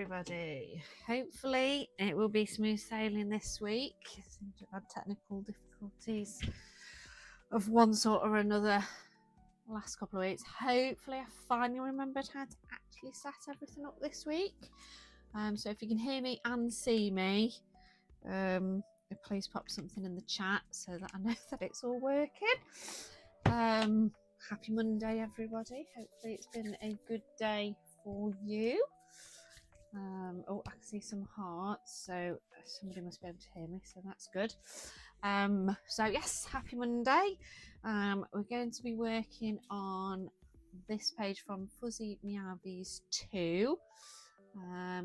everybody. Hopefully it will be smooth sailing this week. I seem to have had technical difficulties of one sort or another the last couple of weeks. Hopefully I finally remembered how to actually set everything up this week. So if you can hear me and see me, please pop something in the chat so that I know that it's all working. Happy Monday, everybody. Hopefully it's been a good day for you. Oh, I can see some hearts, so somebody must be able to hear me, so that's good. So yes, happy Monday. We're going to be working on this page from Fuzzy Meowvies 2.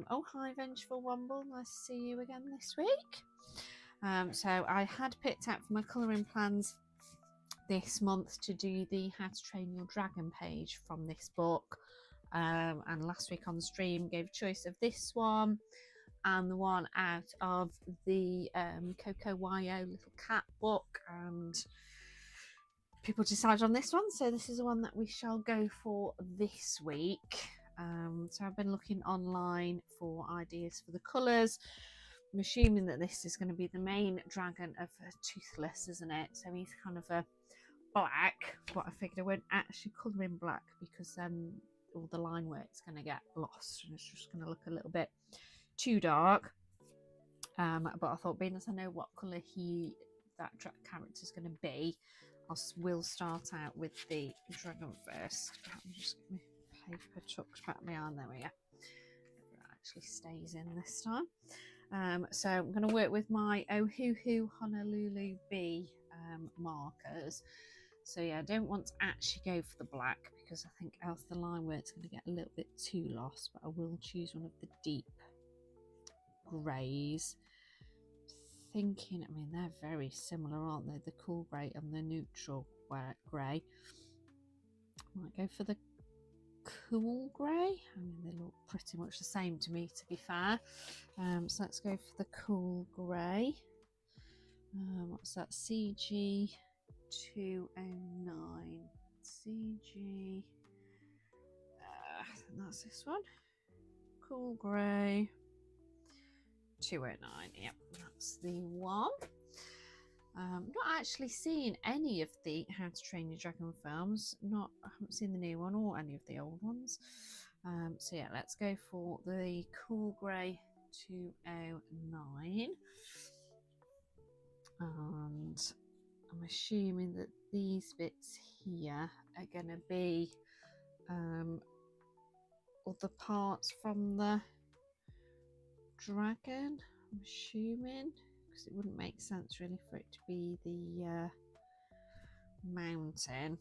Oh, hi Vengeful Womble, nice to see you again this week. So I had picked out for my colouring plans this month to do the How to Train Your Dragon page from this book. And last week on stream gave choice of this one and the one out of the Coco Yo little cat book, and people decided on this one, so this is the one that we shall go for this week. So I've been looking online for ideas for the colours. I'm assuming that this is going to be the main dragon of Toothless, isn't it? So he's kind of a black, but I figured I won't actually colour in black because then all the line work's going to get lost and it's just going to look a little bit too dark. But I thought, being as I know what colour that character is going to be, we'll start out with the dragon first. Let me just get my paper tucked back behind. There we go. It actually stays in this time. So I'm going to work with my Ohuhu Honolulu Bee markers. So yeah, I don't want to actually go for the black because I think else the line work's going to get a little bit too lost, but I will choose one of the deep greys. Thinking, I mean, they're very similar, aren't they? The cool grey and the neutral grey. Might go for the cool grey. I mean, they look pretty much the same to me, to be fair. So let's go for the cool grey. What's that? CG 209. CG. That's this one. Cool grey 209. Yep, that's the one. Not actually seen any of the How to Train Your Dragon films. I haven't seen the new one or any of the old ones. So yeah, let's go for the cool grey 209. And I'm assuming that these bits here are going to be other parts from the dragon, I'm assuming, because it wouldn't make sense really for it to be the mountain.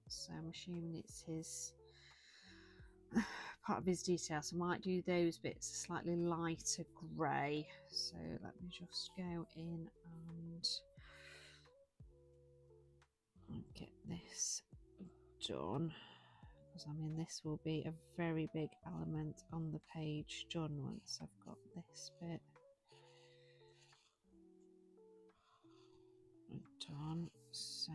So I'm assuming it's his part of his detail, so I might do those bits a slightly lighter grey. So let me just go in and get this done, because I mean this will be a very big element on the page done once I've got this bit done. So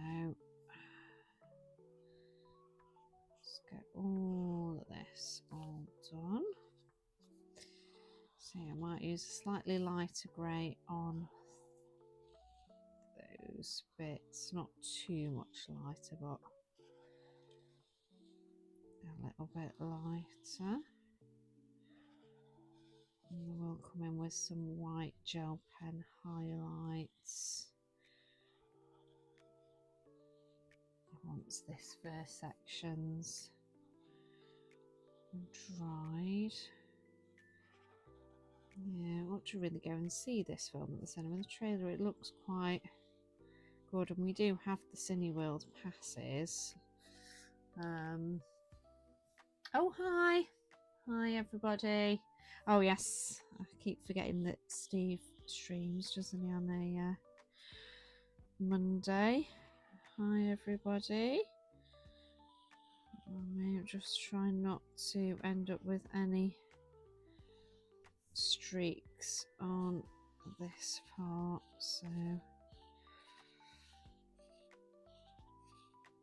let's get all of this all done. So I might use a slightly lighter grey on those bits, not too much lighter, but a little bit lighter. And then we'll come in with some white gel pen highlights once this first section's dried. Yeah, I want to really go and see this film at the cinema. The trailer, it looks quite good, and we do have the Cineworld passes. Oh, hi everybody. Oh yes, I keep forgetting that Steve streams, doesn't he, on a Monday. Hi everybody. I'm just trying not to end up with any streaks on this part, so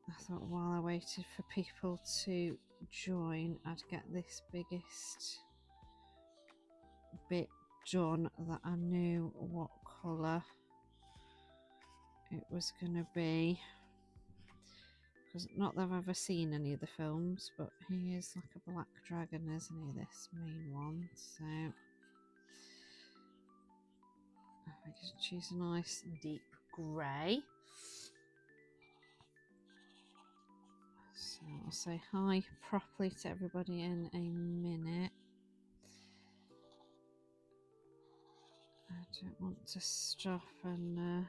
I thought while I waited for people to join, I'd get this biggest bit done that I knew what colour it was going to be. Because not that I've ever seen any of the films, but he is like a black dragon, isn't he, this main one? So I can choose a nice deep grey. So I'll say hi properly to everybody in a minute. I don't want to stop and have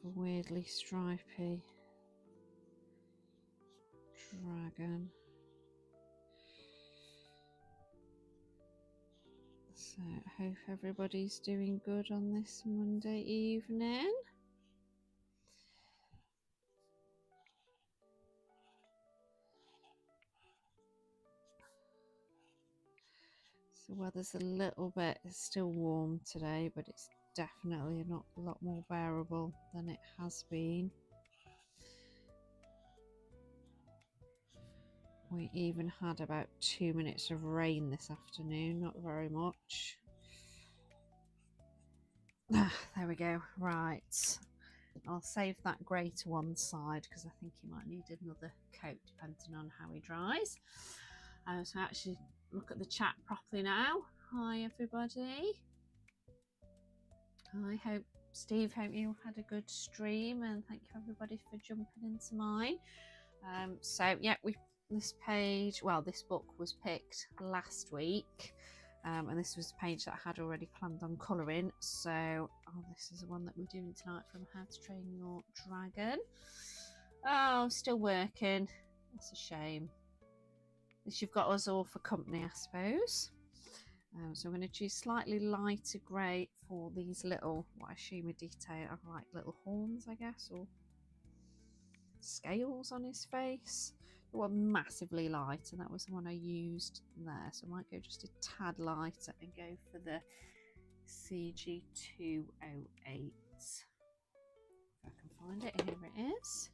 a weirdly stripy dragon. So I hope everybody's doing good on this Monday evening. The weather's a little bit, it's still warm today, but it's definitely not a lot more bearable than it has been. We even had about 2 minutes of rain this afternoon, not very much. There we go. Right, I'll save that grey to one side because I think he might need another coat depending on how he dries. So actually look at the chat properly now. Hi everybody. I hope, Steve, hope you had a good stream, and thank you everybody for jumping into mine. So yeah, this page, well, this book was picked last week, and this was the page that I had already planned on colouring. So this is the one that we're doing tonight from How to Train Your Dragon. Oh, still working. That's a shame. At least you've got us all for company, I suppose. So I'm going to choose slightly lighter grey for these little, what I assume a detail of like little horns, I guess, or scales on his face. They were massively light, and that was the one I used there. So I might go just a tad lighter and go for the CG208. If I can find it, here it is.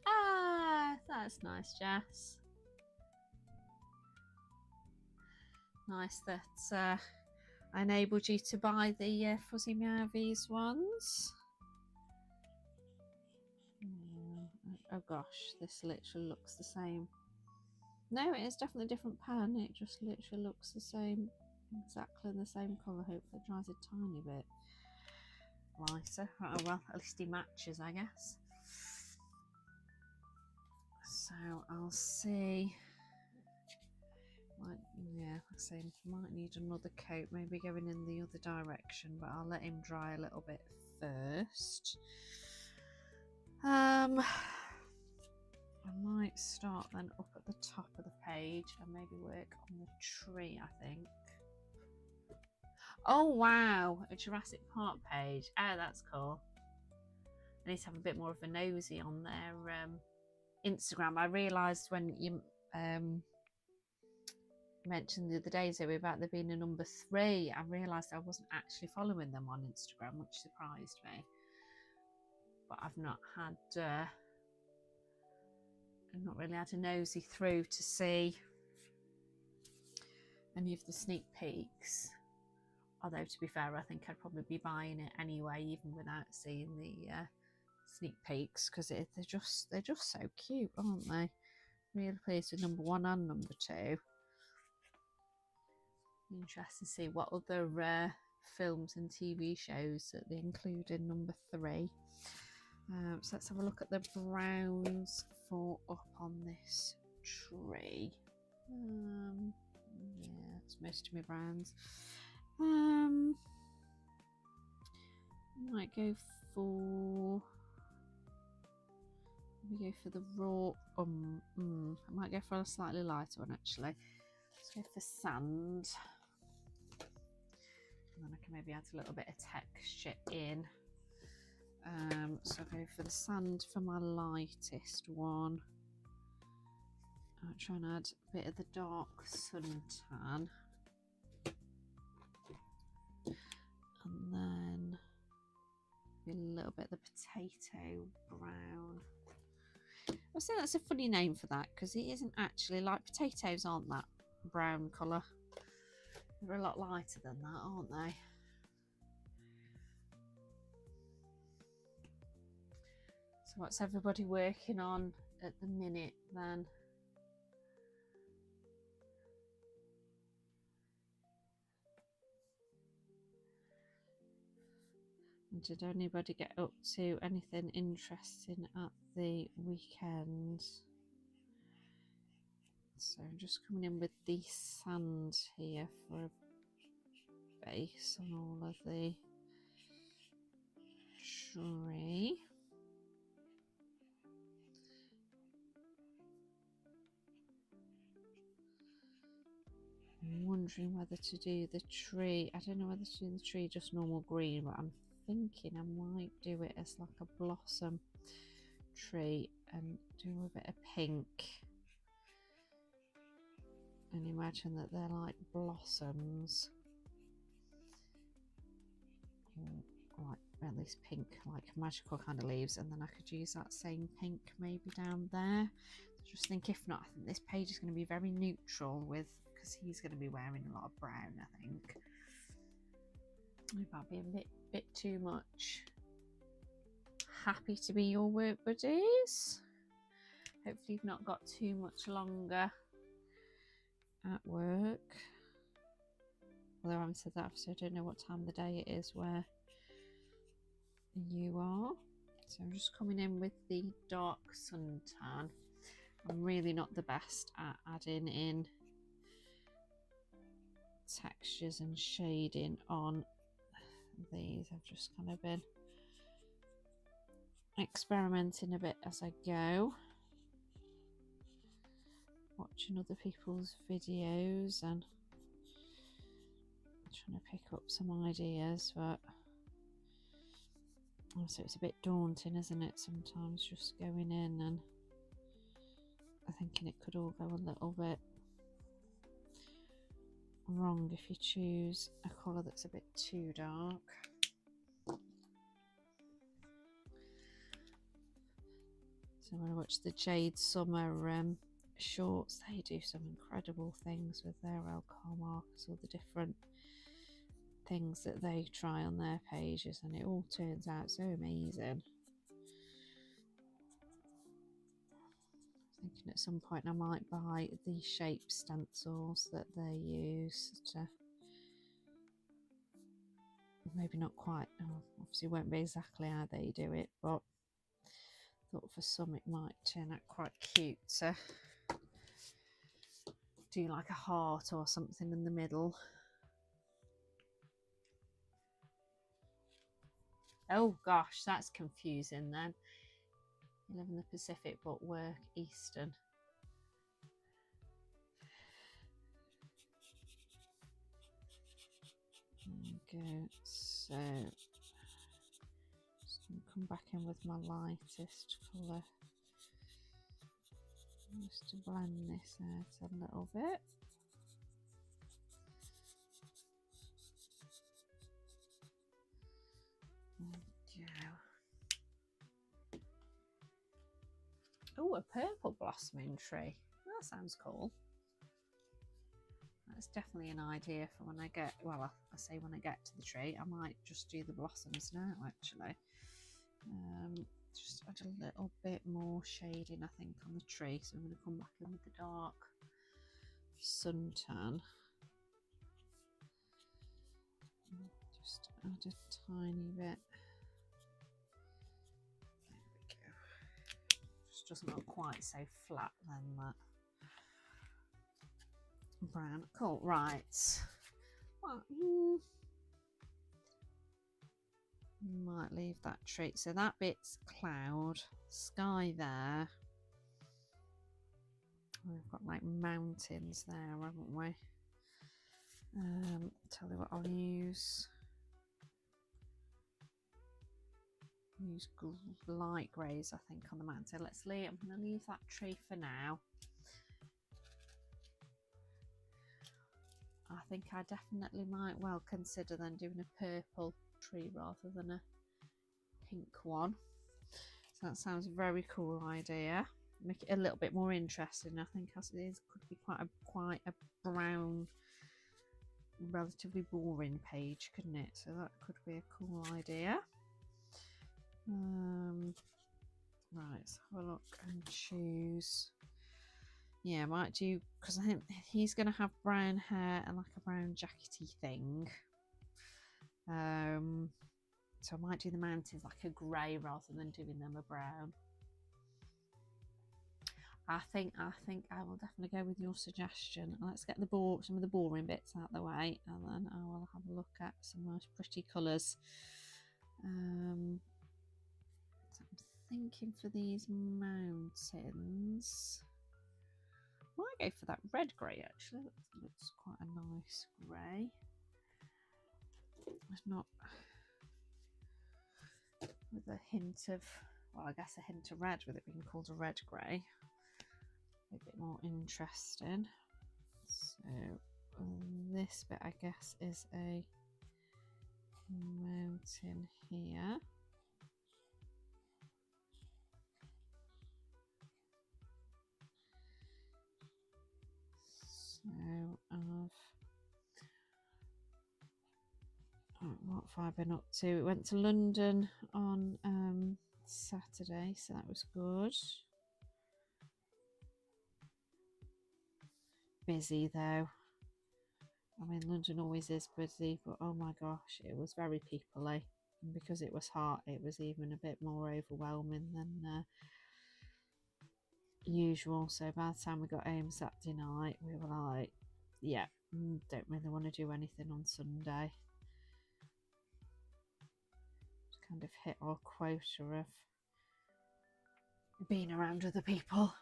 Ah, that's nice, Jess. Nice that I enabled you to buy the Fuzzy Meowvies ones. Oh gosh, this literally looks the same. No, it is definitely a different pan. It just literally looks the same, exactly the same colour. Hopefully it dries a tiny bit lighter. Oh well, at least he matches, I guess. So I'll see. Yeah, I say might need another coat, maybe going in the other direction, but I'll let him dry a little bit first. I might start then up at the top of the page and maybe work on the tree, I think. Oh wow, a Jurassic Park page. Oh, that's cool. I need to have a bit more of a nosy on their Instagram. I realised when you mentioned the other day, Zoe, about there being a number 3, I realised I wasn't actually following them on Instagram, which surprised me. But I've not really had a nosy through to see any of the sneak peeks. Although to be fair, I think I'd probably be buying it anyway, even without seeing the sneak peeks, because they're just so cute, aren't they? Really pleased with number 1 and number 2. Interesting to see what other films and TV shows that they include in number 3. So let's have a look at the browns for up on this tree. Yeah, it's most of my browns. Might go for. We go for the raw. I might go for a slightly lighter one actually. Let's go for sand. And then I can maybe add a little bit of texture in. So I'll go for the sand for my lightest one. I'll try and add a bit of the dark suntan. And then a little bit of the potato brown. I say that's a funny name for that because it isn't actually like potatoes, aren't that brown colour? They're a lot lighter than that, aren't they? So what's everybody working on at the minute then? Did anybody get up to anything interesting at the weekend? So I'm just coming in with the sand here for a base on all of the tree. I'm wondering whether to do the tree. I don't know whether to do the tree just normal green, but I'm thinking I might do it as like a blossom tree and do a bit of pink. And imagine that they're like blossoms. Like at least pink, like magical kind of leaves, and then I could use that same pink maybe down there. So just think, if not, I think this page is going to be very neutral with, because he's going to be wearing a lot of brown, I think. It might be a bit too much. Happy to be your work buddies. Hopefully you've not got too much longer at work. Although I haven't said that, so I don't know what time of the day it is where you are. So I'm just coming in with the dark suntan. I'm really not the best at adding in textures and shading on these. I've just kind of been experimenting a bit as I go, watching other people's videos and trying to pick up some ideas, but also it's a bit daunting, isn't it, sometimes just going in and thinking it could all go a little bit wrong if you choose a colour that's a bit too dark. So when I watch the Jade Summer shorts, they do some incredible things with their alcohol markers, all the different things that they try on their pages, and it all turns out so amazing. Thinking at some point I might buy the shape stencils that they use to, maybe not quite, obviously won't be exactly how they do it, but thought for some it might turn out quite cute to do like a heart or something in the middle. Oh gosh, that's confusing then. You live in the Pacific but work Eastern. There we go. So just going to come back in with my lightest colour just to blend this out a little bit. There we go. Oh, a purple blossoming tree. That sounds cool. That's definitely an idea for when I get, well, I say when I get to the tree. I might just do the blossoms now, actually. Just add a little bit more shading, I think, on the tree. So I'm going to come back in with the dark suntan. Just add a tiny bit. There we go. Just doesn't look quite so flat then, that brown. Cool, right. Well, might leave that tree. So that bit's cloud, sky there. We've got like mountains there, haven't we? Tell you what I'll use. Use light greys, I think, on the mountain. So let's leave. I'm going to leave that tree for now. I think I definitely might well consider then doing a purple tree rather than a pink one. So that sounds a very cool idea. make it a little bit more interesting. I think as it is, could be quite a brown, relatively boring page, couldn't it? So that could be a cool idea. Right, let's have a look and choose. Yeah, I might do, because I think he's going to have brown hair and like a brown jackety thing. So I might do the mountains like a grey rather than doing them a brown. I think I will definitely go with your suggestion. Let's get some of the boring bits out of the way, and then I will have a look at some nice pretty colours. So I'm thinking for these mountains, might go for that red grey actually. That looks quite a nice grey. It's not with a hint of, well, I guess a hint of red with it being called a red grey. A bit more interesting. So this bit, I guess, is a mountain here. So what have I been up to? We went to London on Saturday, so that was good. Busy though. I mean, London always is busy, but oh my gosh, it was very people-y. And because it was hot, it was even a bit more overwhelming than usual. So by the time we got home Saturday night, we were like, yeah, don't really want to do anything on Sunday. Just kind of hit our quota of being around other people.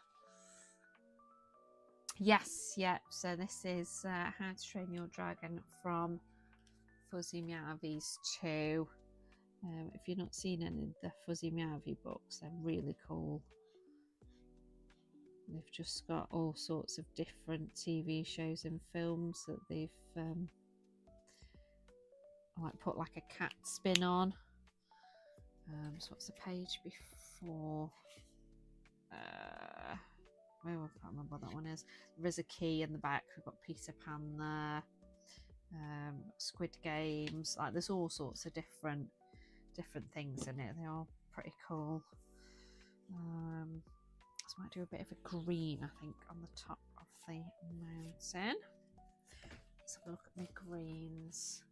Yes, yeah, so this is How to Train Your Dragon from Fuzzy Meowvies 2. If you've not seen any of the Fuzzy Meowvie books, they're really cool. They've just got all sorts of different TV shows and films that they've like put like a cat spin on. So what's the page before? Oh, I can't remember what that one is. There is a key in the back. We've got Peter Pan there. Squid Games. Like there's all sorts of different things in it. They are pretty cool. So I might do a bit of a green, I think, on the top of the mountain. Let's have a look at my greens.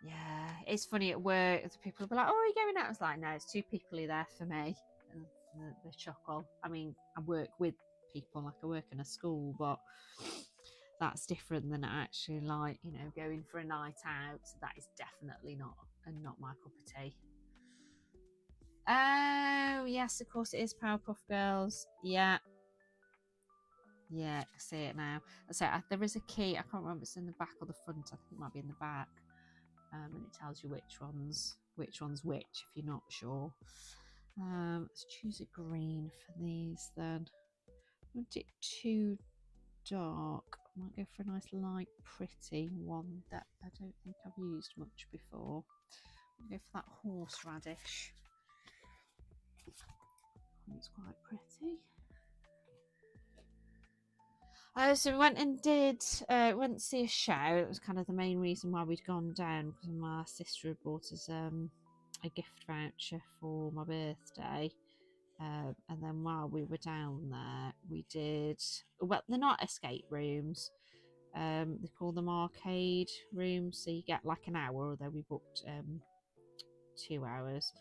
Yeah, it's funny at work. The people will be like, "Oh, are you going out?" I was like, "No, it's too peoply there for me." And the chuckle. I mean, I work with people, like I work in a school, but that's different than actually, like, you know, going for a night out. So that is definitely not my cup of tea. Oh yes, of course it is Powerpuff Girls. Yeah, I see it now. So there is a key. I can't remember if it's in the back or the front. I think it might be in the back, and it tells you which one's which if you're not sure. Let's choose a green for these then. I want it too dark. I might go for a nice light pretty one that I don't think I've used much before. I'll go for that horseradish. It's quite pretty. So we went and went to see a show. It was kind of the main reason why we'd gone down, because my sister had bought us a gift voucher for my birthday. And then while we were down there, we did, well, they're not escape rooms. They call them arcade rooms. So you get like an hour, although we booked 2 hours.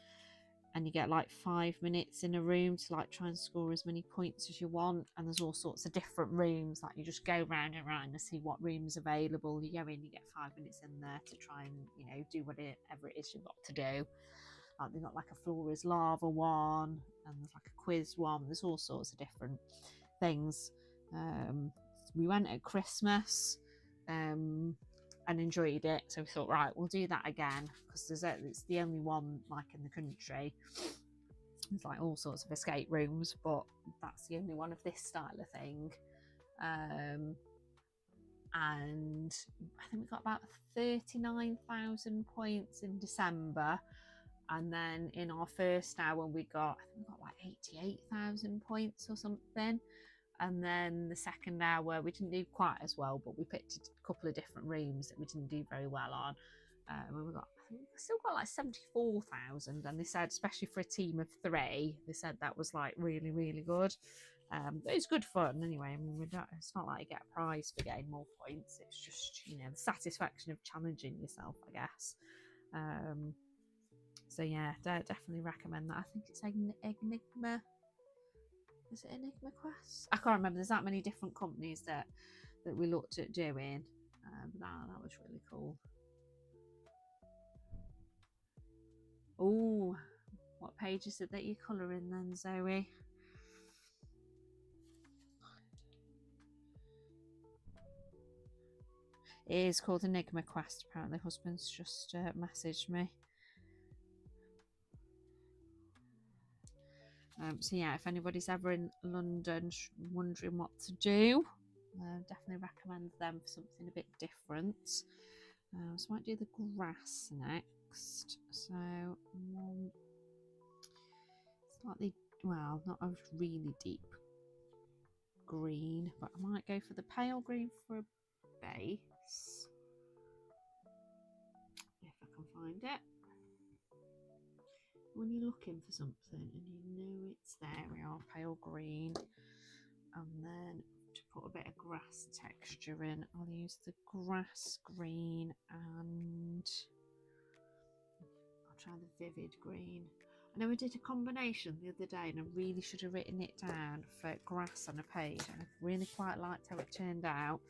And you get like 5 minutes in a room to like try and score as many points as you want. And there's all sorts of different rooms. Like you just go round and round and see what room's available. You go in, you get 5 minutes in there to try and, you know, do whatever it is you've got to do. Like they've got like a floor is lava one, and there's like a quiz one. There's all sorts of different things. We went at Christmas and enjoyed it, so we thought, right, we'll do that again, because it's the only one like in the country. There's like all sorts of escape rooms, but that's the only one of this style of thing. And I think we got about 39,000 points in December. And then in our first hour we got, I think we got like 88,000 points or something. And then the second hour we didn't do quite as well, but we picked a couple of different rooms that we didn't do very well on. And we got, I think we still got like 74,000, and they said, especially for a team of 3, they said that was like really, really good. But it's good fun anyway. I mean, it's not like you get a prize for getting more points. It's just, you know, the satisfaction of challenging yourself, I guess. So yeah, definitely recommend that. I think it's Enigma. Is it Enigma Quest? I can't remember. There's that many different companies that we looked at doing. But that was really cool. Oh, what page is it that you're colouring then, Zoe? It is called Enigma Quest. Apparently, husband's just messaged me. So yeah, if anybody's ever in London wondering what to do, definitely recommend them for something a bit different. So I might do the grass next. So slightly, well, not a really deep green, but I might go for the pale green for a base, if I can find it. When you're looking for something and you know it's there, we are pale green. And then to put a bit of grass texture in, I'll use the grass green, and I'll try the vivid green. I know I did a combination the other day and I really should have written it down for grass on a page, and I really quite liked how it turned out.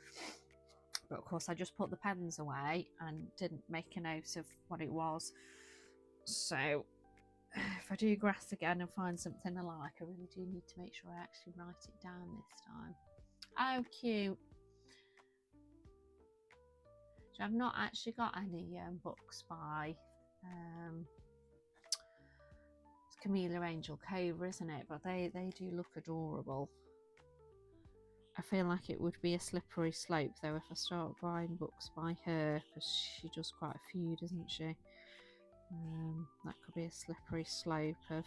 But of course I just put the pens away and didn't make a note of what it was. So if I do grass again and find something I like, I really do need to make sure I actually write it down this time. Oh, cute. So I've not actually got any books by it's Camilla Angel Cova, isn't it? But they do look adorable. I feel like it would be a slippery slope though if I start buying books by her, because she does quite a few, doesn't she? That could be a slippery slope of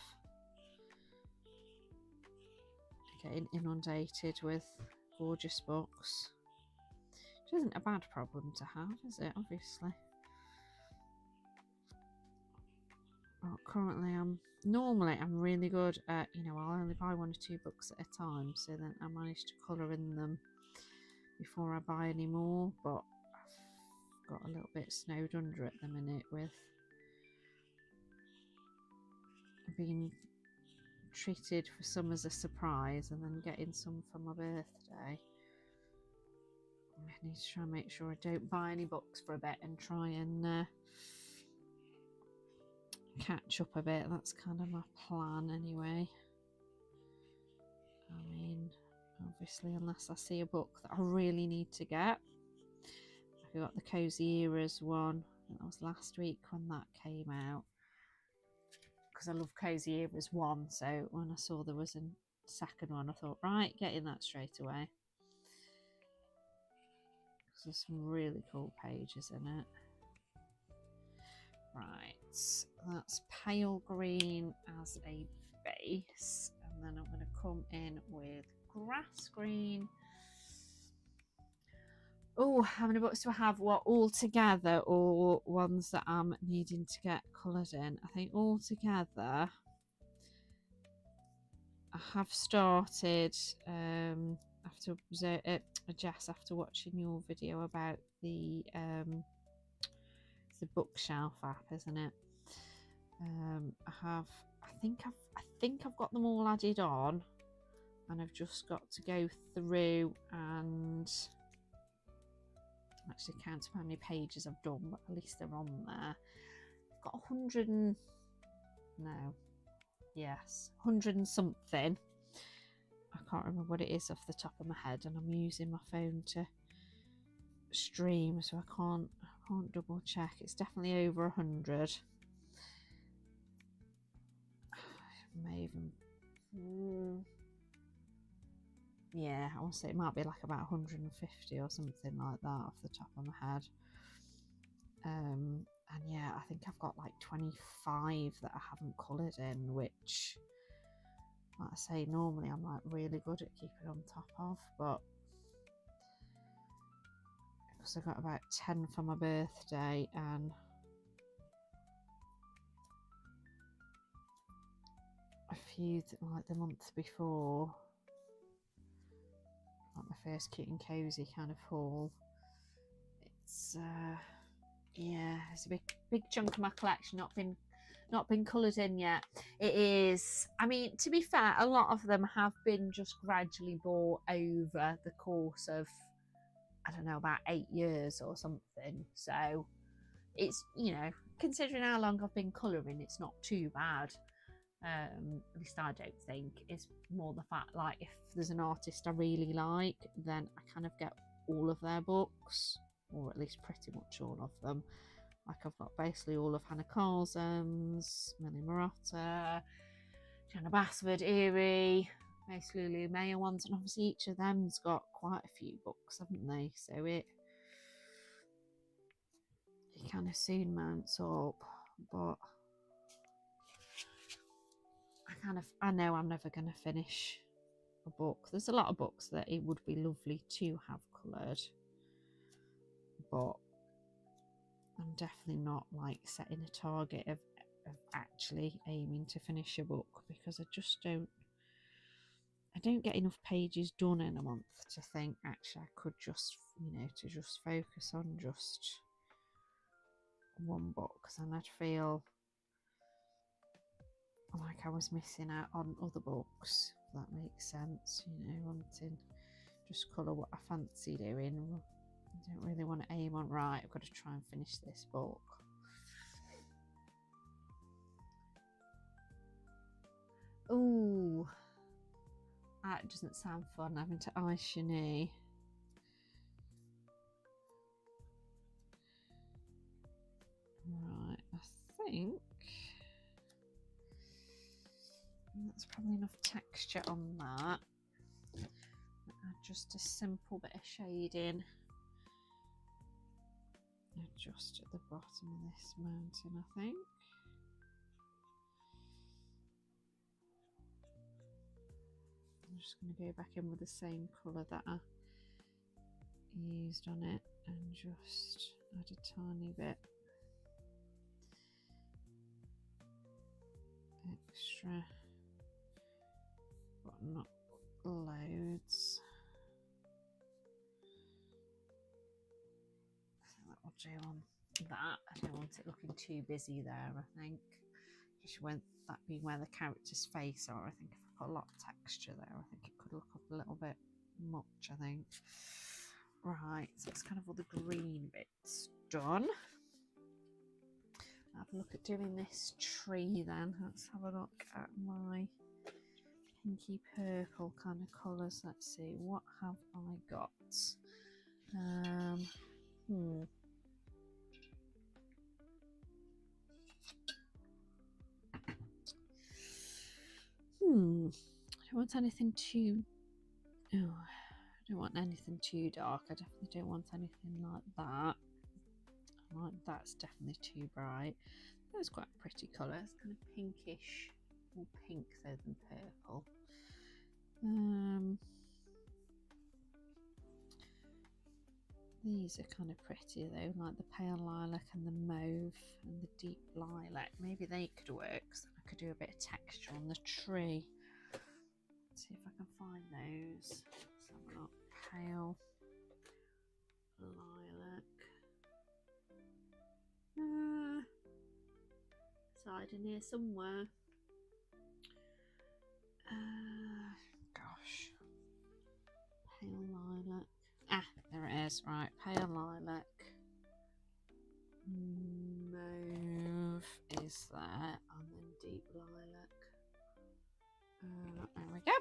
getting inundated with gorgeous books. Which isn't a bad problem to have, is it? Obviously. Well, currently I'm really good at, you know, I'll only buy 1 or 2 books at a time, so then I manage to colour in them before I buy any more. But I've got a little bit snowed under at the minute with being treated for some as a surprise and then getting some for my birthday. I need to try and make sure I don't buy any books for a bit and try and catch up a bit. That's kind of my plan anyway. I mean, obviously, unless I see a book that I really need to get. I got the Cozy Eras one. That was last week when that came out, because I love Cozy Eras 1. So when I saw there was a second one, I thought, right, getting that straight away. There's some really cool pages in it. Right, that's pale green as a base, and then I'm going to come in with grass green. Oh, how many books do I have? What, all together, or ones that I'm needing to get coloured in? I think all together. I have started after Jess, after watching your video about the bookshelf app, isn't it? I think I've got them all added on, and I've just got to go through and actually count how many pages I've done, but at least they're on there. I've got 100 and 100 and something. I can't remember what it is off the top of my head, and I'm using my phone to stream, so I can't double check. It's definitely over 100. May even yeah, I want to say it might be like about 150 or something like that off the top of my head. And yeah, I think I've got like 25 that I haven't coloured in, which, like I say, normally I'm like really good at keeping on top of, but because I got about 10 for my birthday and a few like the month before, like my first cute and cozy kind of haul. It's yeah, it's a big chunk of my collection not been coloured in yet. It is, I mean, to be fair, a lot of them have been just gradually bought over the course of, I don't know, about 8 years or something. So it's, you know, considering how long I've been colouring, it's not too bad. At least I don't think. It's more the fact, like, if there's an artist I really like, then I kind of get all of their books, or at least pretty much all of them. Like, I've got basically all of Hannah Carson's, Millie Marotta, Jenna Basford, Erie, most Lulu Mayer ones, and obviously each of them's got quite a few books, haven't they? So it kind of soon mounts up, but I know I'm never going to finish a book. There's a lot of books that it would be lovely to have coloured, but I'm definitely not like setting a target of actually aiming to finish a book, because I don't get enough pages done in a month to think actually I could just, you know, to just focus on just one book, and I'd feel like I was missing out on other books, if that makes sense, you know, wanting just colour what I fancy doing. I don't really want to aim on, right, I've got to try and finish this book. Ooh, that doesn't sound fun, having to ice your knee. Right, I think that's probably enough texture on that. Add just a simple bit of shading just at the bottom of this mountain, I think. I'm just going to go back in with the same colour that I used on it and just add a tiny bit extra, but not loads. I think that will do on that. I don't want it looking too busy there, I think. Just won't that be where the character's face are. I think if I put a lot of texture there, I think it could look up a little bit much, I think. Right, so it's kind of all the green bits done. Have a look at doing this tree then. Let's have a look at my pinky purple kind of colours. Let's see, what have I got? I don't want anything too, I don't want anything too dark. I definitely don't want anything like that. Like that's definitely too bright. That's quite a pretty colour. It's kind of pinkish, more pink though than purple. These are kind of pretty though, like the pale lilac and the mauve and the deep lilac. Maybe they could work, so I could do a bit of texture on the tree. Let's see if I can find those. Let's have a look. Pale lilac. Side in here somewhere. Gosh. Pale lilac. Ah, there it is. Right, pale lilac. Mauve is there, and then deep lilac. There we go.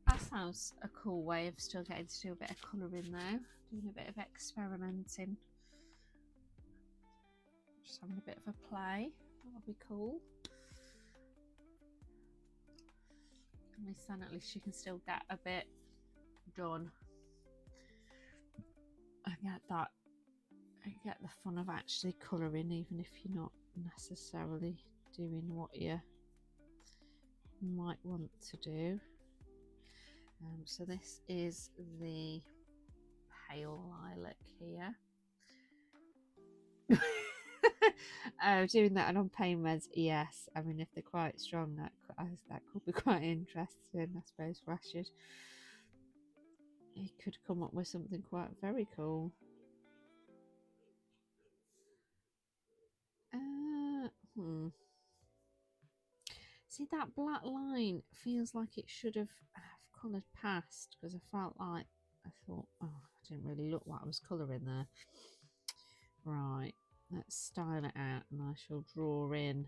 That sounds a cool way of still getting to do a bit of colouring there. Doing a bit of experimenting. Just having a bit of a play. That'll be cool. At least you can still get a bit done. I get the fun of actually colouring, even if you're not necessarily doing what you might want to do. So this is the pale lilac here. Oh, doing that on pain meds, yes. I mean, if they're quite strong, that could be quite interesting, I suppose, for Rashid. He could come up with something quite very cool. See, that black line feels like it should have coloured past, because I felt like I thought, oh, I didn't really look what I was colouring there. Right, let's style it out, and I shall draw in.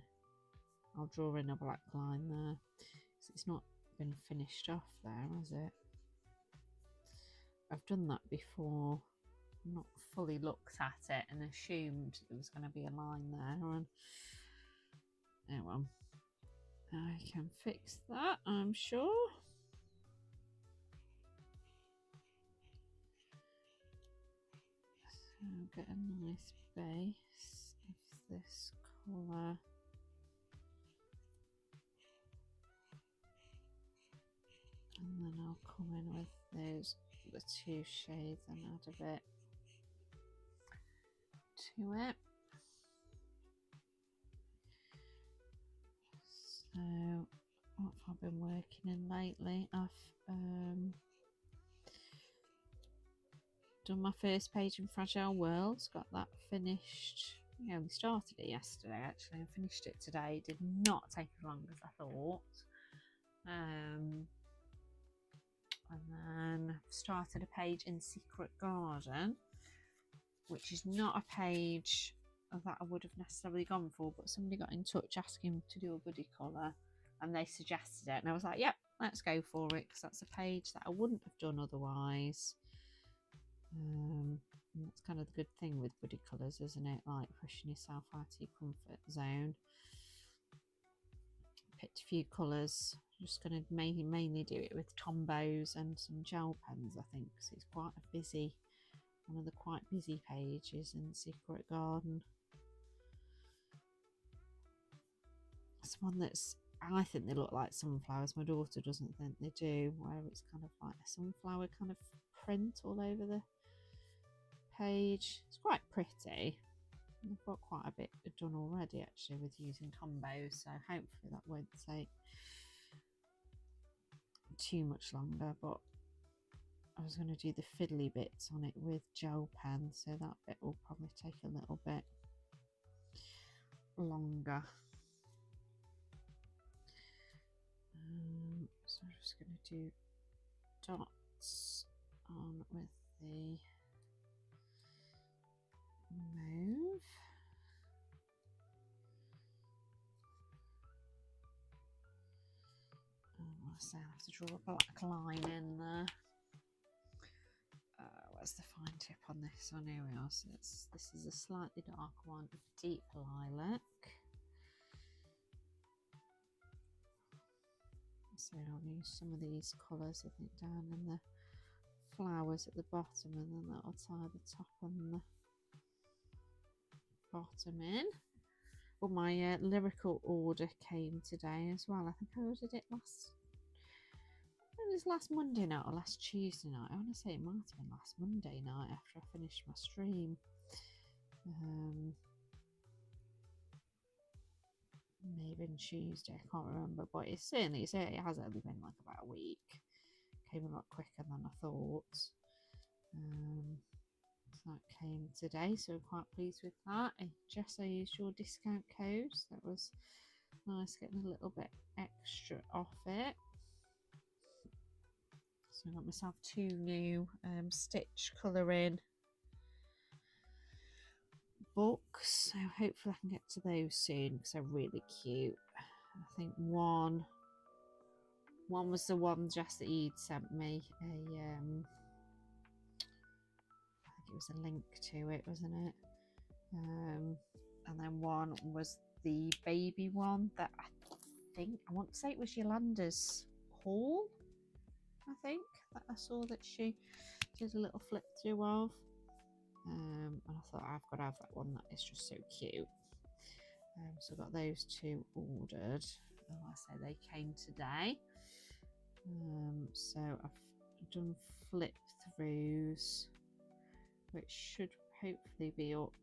I'll draw in a black line there, because it's not been finished off there, has it? I've done that before, not fully looked at it and assumed there was going to be a line there, and there one. I can fix that, I'm sure. So get a nice base of this colour. And then I'll come in with the two shades and add a bit to it. So what have I been working in lately? I've done my first page in Fragile Worlds, got that finished. I only started it yesterday actually and finished it today. It did not take as long as I thought. And then I've started a page in Secret Garden, which is not a page that I would have necessarily gone for, but somebody got in touch asking to do a buddy colour and they suggested it, and I was like, yep, let's go for it, because that's a page that I wouldn't have done otherwise. And that's kind of the good thing with buddy colours, isn't it? Like pushing yourself out of your comfort zone. Picked a few colours. Just going to mainly do it with Tombows and some gel pens, I think, because it's quite a busy, one of the quite busy pages in Secret Garden. It's one that's, I think they look like sunflowers. My daughter doesn't think they do, where it's kind of like a sunflower kind of print all over the page. It's quite pretty. I've got quite a bit done already actually with using Tombows, so hopefully that won't take too much longer. But I was going to do the fiddly bits on it with gel pen, so that bit will probably take a little bit longer. So I'm just going to do dots on with the mauve. So I have to draw a black line in there. Where's the fine tip on this one? Here we are. So this is a slightly dark one, deep lilac. So I'll use some of these colours, I think, down in the flowers at the bottom, and then that'll tie the top and the bottom in. Well, my lyrical order came today as well. I think I ordered it last Monday night or last Tuesday night. I want to say it might have been last Monday night after I finished my stream. Maybe on Tuesday, I can't remember, but it has only been like about a week. Came a lot quicker than I thought. So that came today, so I'm quite pleased with that. Jess, I used your discount code, so that was nice, getting a little bit extra off it. So I got myself 2 new stitch colouring books, so hopefully I can get to those soon because they're really cute. I think one was the one Jess that you'd sent me I think it was a link to it, wasn't it? And then one was the baby one that I want to say it was Yolanda's haul, I think, that I saw that she did a little flip through of. And I thought I've got to have that one, that is just so cute. So I got those two ordered. I say they came today. So I've done flip throughs, which should hopefully be up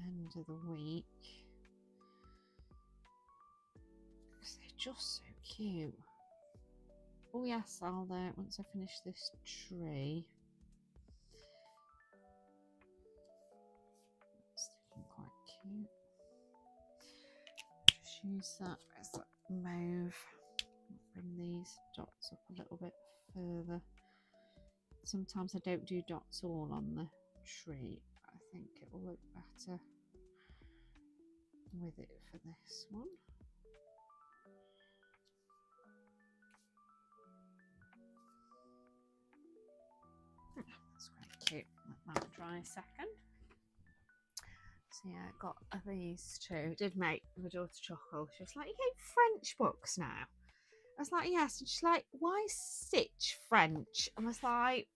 end of the week. Because they're just so cute. Oh yes, I'll once I finish this tree. It's looking quite cute. Just use that as a mauve. Bring these dots up a little bit further. Sometimes I don't do dots all on the tree. I think it will look better with it for this one. That's quite cute. Let that dry a second. So yeah, I got these two. Did make my daughter chuckle. She was like, "You get French books now?" I was like, "Yes." And she's like, "Why Stitch French?" I was like,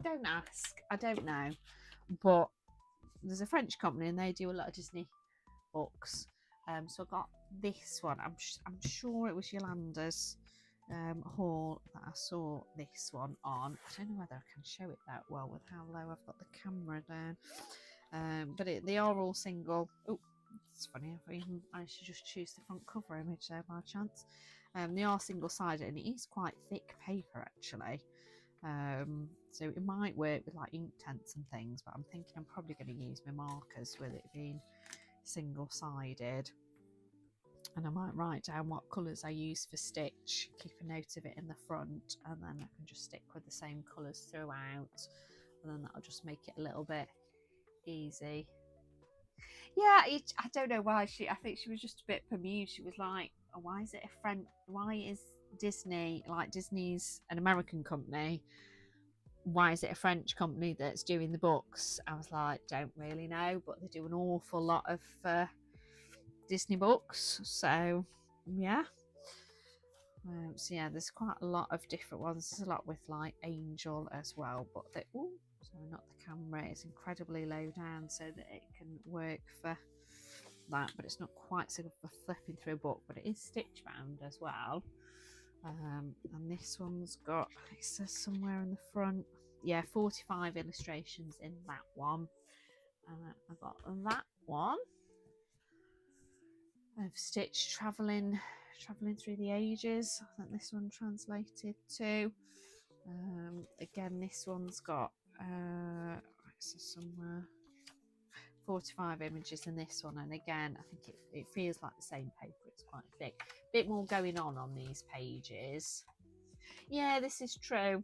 "Don't ask. I don't know." But there's a French company and they do a lot of Disney books. So I got this one. I'm sure it was Yolanda's haul that I saw this one on. I don't know whether I can show it that well with how low I've got the camera down. But they are all single. Oh, it's funny, I've even managed to just choose the front cover image there by chance. They are single-sided and it is quite thick paper actually. So it might work with like Inktense and things, but I'm thinking I'm probably going to use my markers with it being single-sided. And I might write down what colours I use for stitch, keep a note of it in the front, and then I can just stick with the same colours throughout, and then that'll just make it a little bit easy. Yeah, I don't know why I think she was just a bit bemused. She was like, oh, why is it a friend? Why is Disney, like Disney's an American company, why is it a French company that's doing the books? I was like, don't really know, but they do an awful lot of Disney books, so yeah. So yeah, there's quite a lot of different ones. There's a lot with like Angel as well, but they sorry, not the camera. It's incredibly low down so that it can work for that, but it's not quite so good for flipping through a book. But it is stitch bound as well. And this one's got, it says somewhere in the front, yeah, 45 illustrations in that one. I got that one. I've stitched traveling through the ages. I think this one translated to. Again, this one's got so somewhere 45 images in this one, and again, I think it feels like the same paper. It's quite thick. A bit more going on these pages. Yeah, this is true.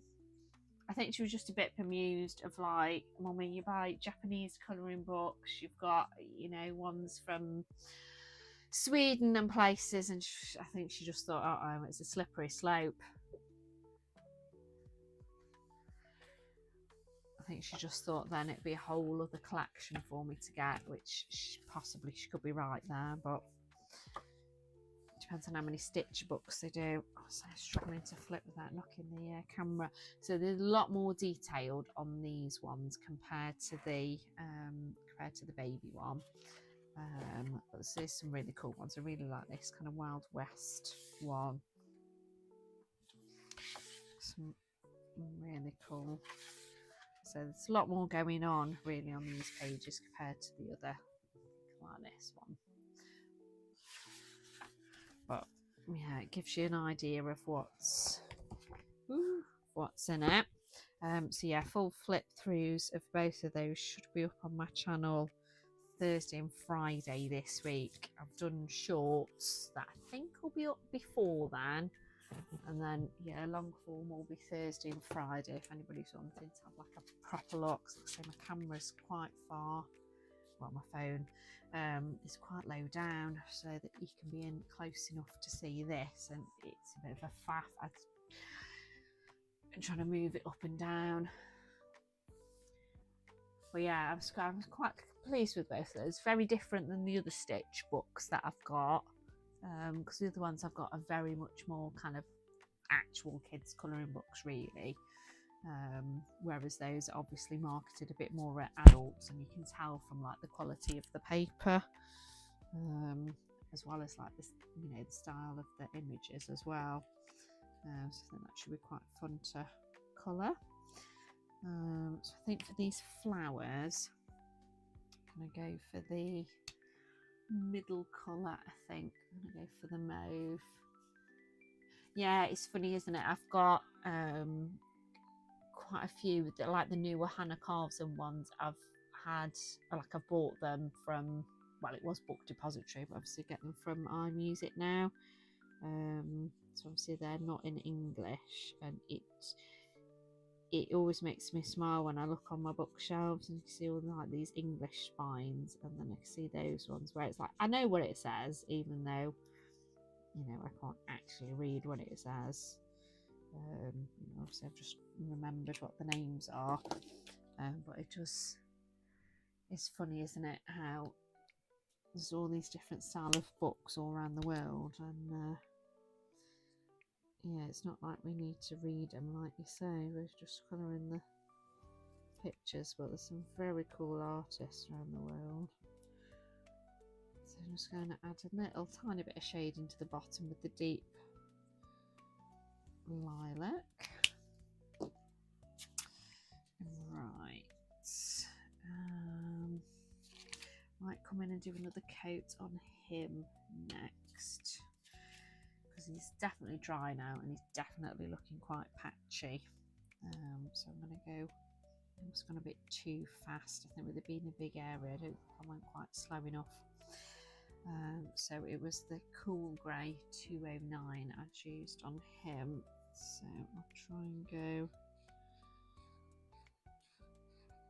I think she was just a bit bemused of like, Mummy, you buy Japanese colouring books, you've got, you know, ones from Sweden and places, and I think she just thought, oh, it's a slippery slope. I think she just thought then it'd be a whole other collection for me to get, which possibly she could be right there, but it depends on how many stitch books they do. So I'm struggling to flip without knocking the camera. So there's a lot more detailed on these ones compared to the baby one. But there's some really cool ones. I really like this kind of Wild West one. Some really cool. So there's a lot more going on really on these pages compared to the other, like this one. But yeah, it gives you an idea of what's in it. So yeah, full flip throughs of both of those should be up on my channel Thursday and Friday this week. I've done shorts that I think will be up before then, and then yeah, long form will be Thursday and Friday if anybody's wanting to have like a proper look. So my camera's quite far, well, my phone is quite low down so that you can be in close enough to see this, and it's a bit of a faff. I'm trying to move it up and down. But yeah, I was quite pleased with both of those. Very different than the other stitch books that I've got, because the other ones I've got are very much more kind of actual kids colouring books really. whereas those are obviously marketed a bit more at adults, and you can tell from like the quality of the paper, as well as like this, you know, the style of the images as well. So I think that should be quite fun to colour. So I think for these flowers, I'm going to go for the middle colour. I think I'm going to go for the mauve. Yeah, it's funny, isn't it? I've got quite a few that, like the newer Hannah Carlson ones, I've bought them from, well, it was Book Depository, but obviously get them from iMusic now. So obviously they're not in English, and it always makes me smile when I look on my bookshelves and you see all like these English spines, and then I see those ones where it's like, I know what it says, even though, you know, I can't actually read what it says. You know, obviously I've just remembered what the names are, but it's funny, isn't it, how there's all these different style of books all around the world, and yeah, it's not like we need to read them, like you say, we're just colouring the pictures, but there's some very cool artists around the world. So I'm just going to add a little tiny bit of shade into the bottom with the deep lilac. Right, might come in and do another coat on him next, because he's definitely dry now and he's definitely looking quite patchy. So I'm going to go, I was going a bit too fast. I think with it being a big area, I don't think I went quite slow enough. So it was the Cool Grey 209 I used on him. So I'll try and go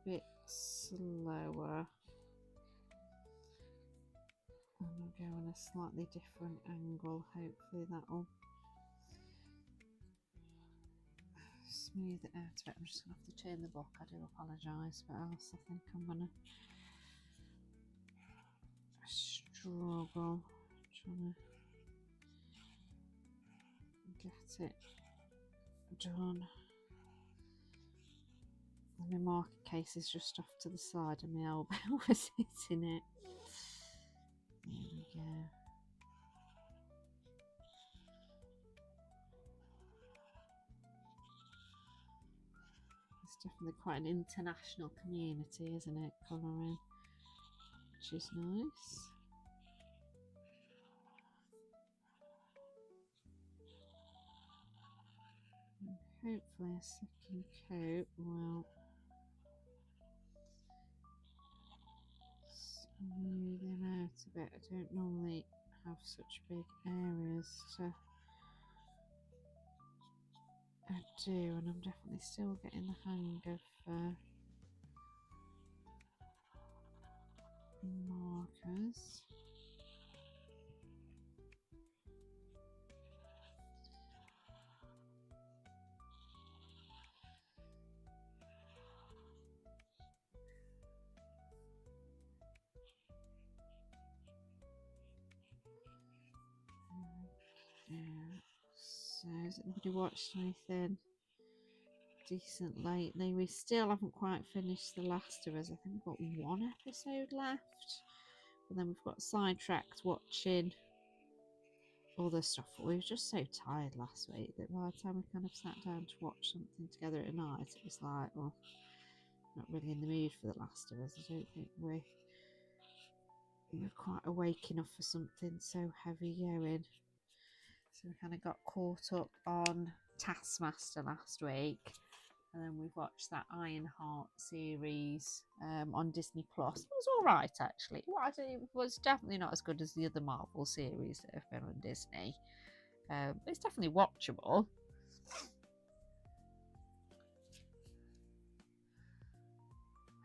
a bit slower. And I'll go on a slightly different angle. Hopefully that'll smooth it out a bit. I'm just going to have to turn the book. I do apologise, but else I think I'm going to struggle trying to get it done. And my marker case is just off to the side of my elbow was hitting it. There we go. It's definitely quite an international community, isn't it, colouring, which is nice. And hopefully a second coat will smooth him out a bit. I don't normally have such big areas to do, and I'm definitely still getting the hang of markers. So has anybody watched anything decent lately? We still haven't quite finished The Last of Us. I think we've got one episode left, but then we've got sidetracked watching other stuff. We were just so tired last week that by the time we kind of sat down to watch something together at night, it was like, well, not really in the mood for The Last of Us. I don't think we're quite awake enough for something so heavy going. So we kind of got caught up on Taskmaster last week, and then we've watched that Ironheart series on Disney Plus. It was all right, actually. Well, it was definitely not as good as the other Marvel series that have been on Disney. It's definitely watchable.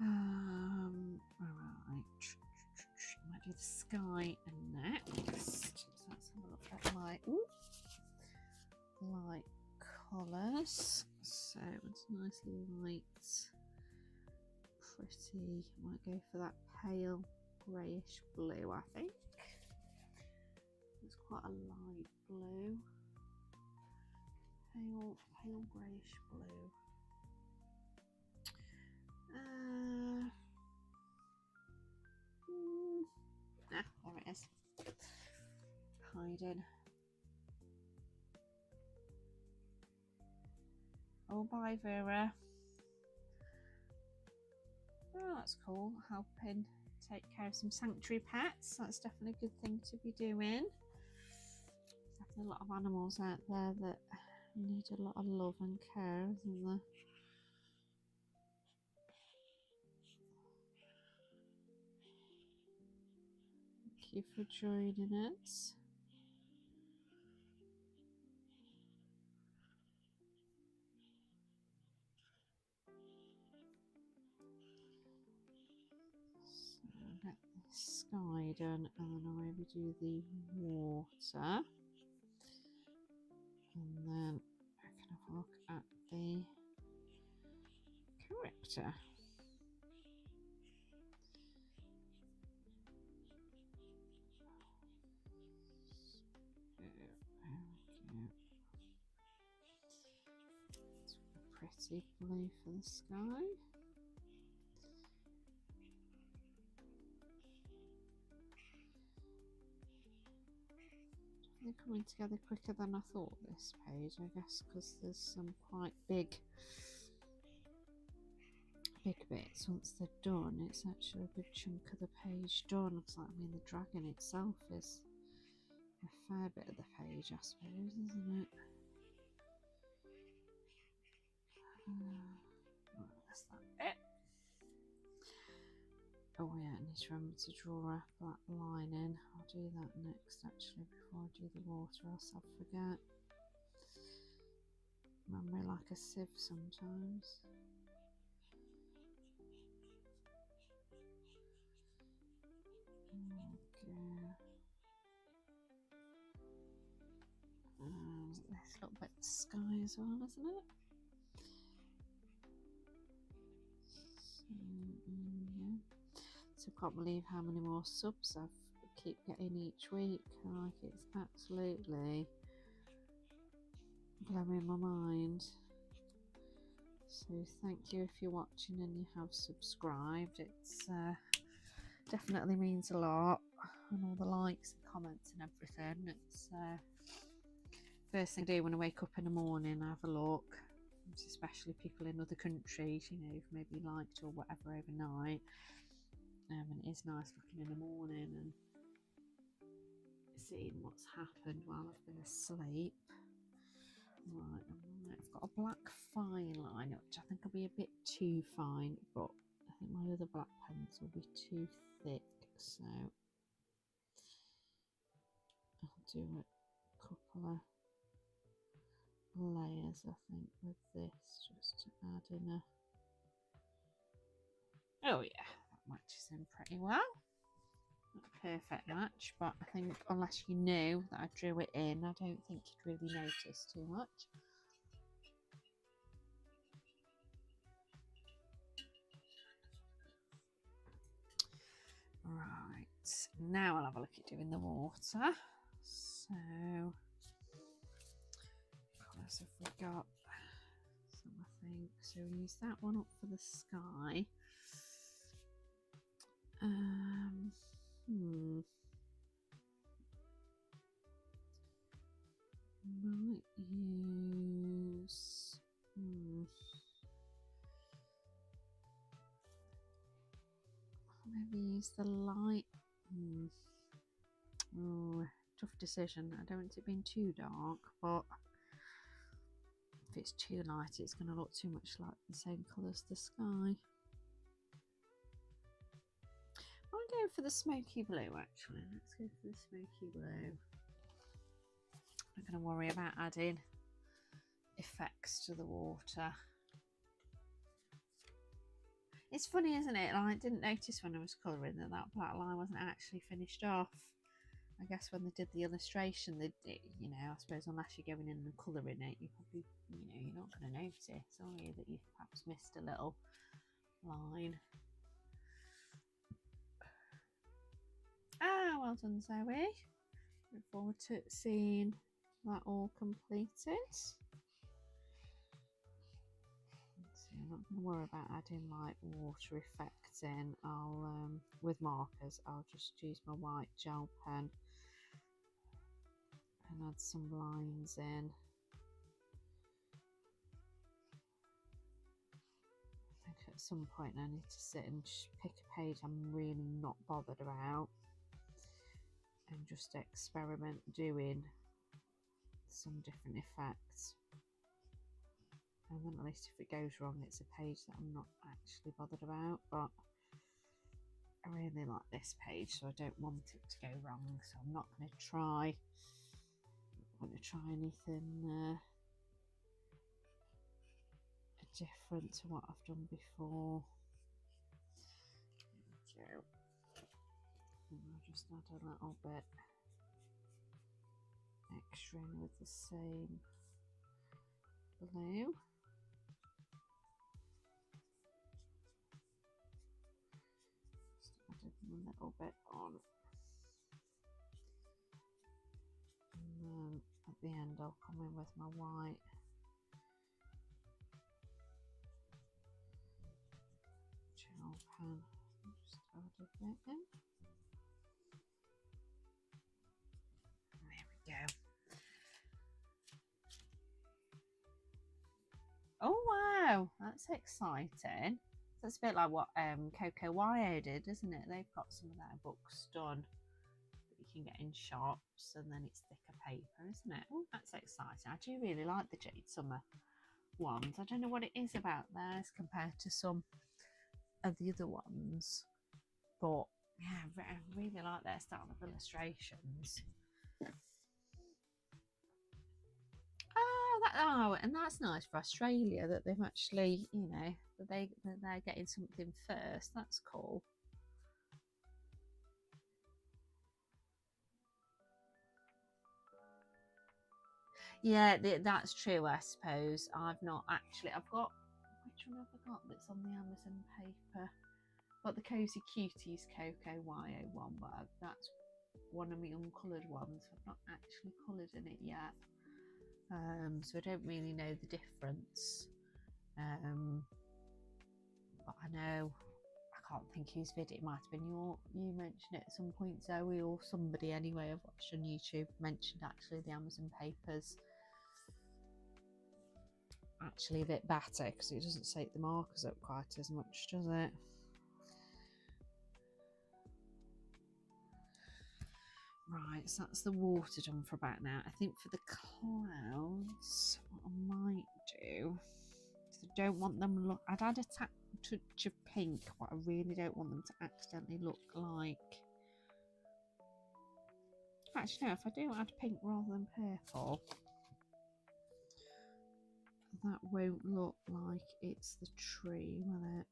Alright, I might do the sky next. So let's have a look at my light colours. So it's nice light, pretty. Might go for that pale greyish blue, I think. It's quite a light blue. Pale greyish blue. hiding? Oh, bye, Vera. Oh, that's cool. Helping take care of some sanctuary pets. That's definitely a good thing to be doing. There's definitely a lot of animals out there that need a lot of love and care, isn't there? Thank you for joining us. So get the sky done, and then I'll maybe do the water, and then I can have a look at the character. Pretty blue for the sky. They're coming together quicker than I thought this page, I guess, because there's some quite big bits. Once they're done, it's actually a good chunk of the page done. Looks like, I mean, the dragon itself is a fair bit of the page, I suppose, isn't it? Right, that's that bit. Oh yeah, I need to remember to draw a black line in. I'll do that next, actually, before I do the water, else I'll forget. Memory like a sieve sometimes. Okay. This little bit of sky as well, isn't it? So, yeah. So I can't believe how many more subs I keep getting each week. Like, it's absolutely blowing my mind. So thank you if you're watching and you have subscribed. It's definitely means a lot, and all the likes and comments and everything. It's first thing I do when I wake up in the morning. I have a look, especially people in other countries, you know, who've maybe liked or whatever overnight. And it is nice looking in the morning and seeing what's happened while I've been asleep. Right, I've got a black fine line, which I think will be a bit too fine, but I think my other black pens will be too thick, so I'll do a couple of layers, I think, with this, just to add in a... Oh yeah, that matches in pretty well. Not a perfect match, but I think unless you knew that I drew it in, I don't think you'd really notice too much. Right, now I'll have a look at doing the water. So, colours have we got? Some, I think. So we use that one up for the sky. Might use maybe use the light. Oh, tough decision. I don't want it being too dark, but if it's too light, it's going to look too much like the same colour as the sky. I'll go for the smoky blue, actually. Let's go for the smoky blue. I'm not going to worry about adding effects to the water. It's funny, isn't it? I didn't notice when I was colouring that that black line wasn't actually finished off. I guess when they did the illustration, they did, you know, I suppose unless you're going in and colouring it, you probably, you know, you're not going to notice, are you, that you've perhaps missed a little line. Ah, well done, Zoe. Look forward to seeing that all completed. So I'm not going to worry about adding like water effects in. I'll with markers, I'll just use my white gel pen and add some lines in. I think at some point I need to sit and pick a page I'm really not bothered about and just experiment doing some different effects. And then at least if it goes wrong, it's a page that I'm not actually bothered about. But I really like this page, so I don't want it to go wrong. So I'm not going to try. Anything different to what I've done before. There we go. And I'll just add a little bit extra in with the same blue. Just added a little bit on. And then at the end I'll come in with my white. Gel pen. Just add a bit in. There we go. Oh wow, that's exciting. That's a bit like what Coco YO did, isn't it? They've got some of their books done that you can get in shops, and then it's thicker paper, isn't it? Oh, that's exciting. I do really like the Jade Summer ones. I don't know what it is about theirs compared to some of the other ones, but yeah, I really like their style of illustrations. Oh, and that's nice for Australia that they've actually, you know, that they're getting something first. That's cool. Yeah, that's true. I suppose I've got, which one have I got that's on the Amazon paper? Got the Cozy Cuties Coco YO one, but that's one of my uncoloured ones. I've not actually coloured in it yet. So I don't really know the difference. But I know, I can't think whose video it might have been. You mentioned it at some point, Zoe, or somebody anyway I've watched on YouTube mentioned actually the Amazon papers actually a bit better because it doesn't take the markers up quite as much, does it? Right, so that's the water done for about now. I think for the clouds, what I might do, because I don't want them I'd add a touch of pink, but I really don't want them to accidentally look like. Actually, no, if I do add pink rather than purple, that won't look like it's the tree, will it?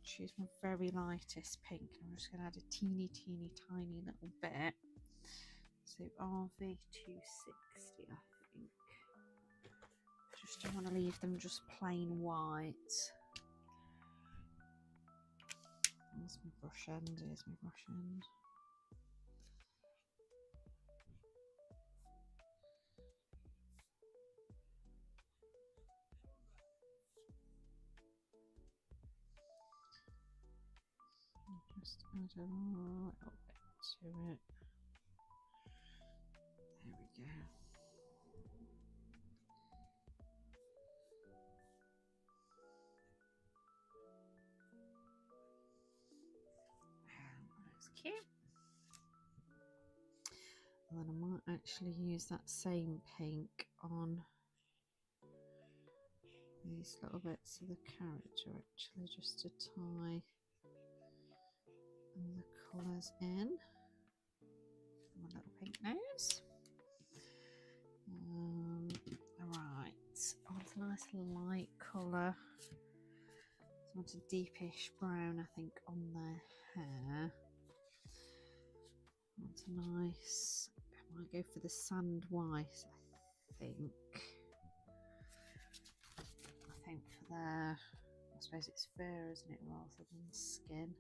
Choose my very lightest pink. I'm just going to add a teeny tiny little bit. So RV260, I think. Just don't want to leave them just plain white. Here's my brush end. Here's my brush end. Just add a little bit to it. There we go. That's cute. And then I might actually use that same pink on these little bits of the character, actually, just to tie the colours in. My little pink nose. Right, I want a nice light colour. I want a deepish brown, I think, on their hair. I want a nice, I might go for the sand white, I think. For their, I suppose it's fur, isn't it, rather than skin.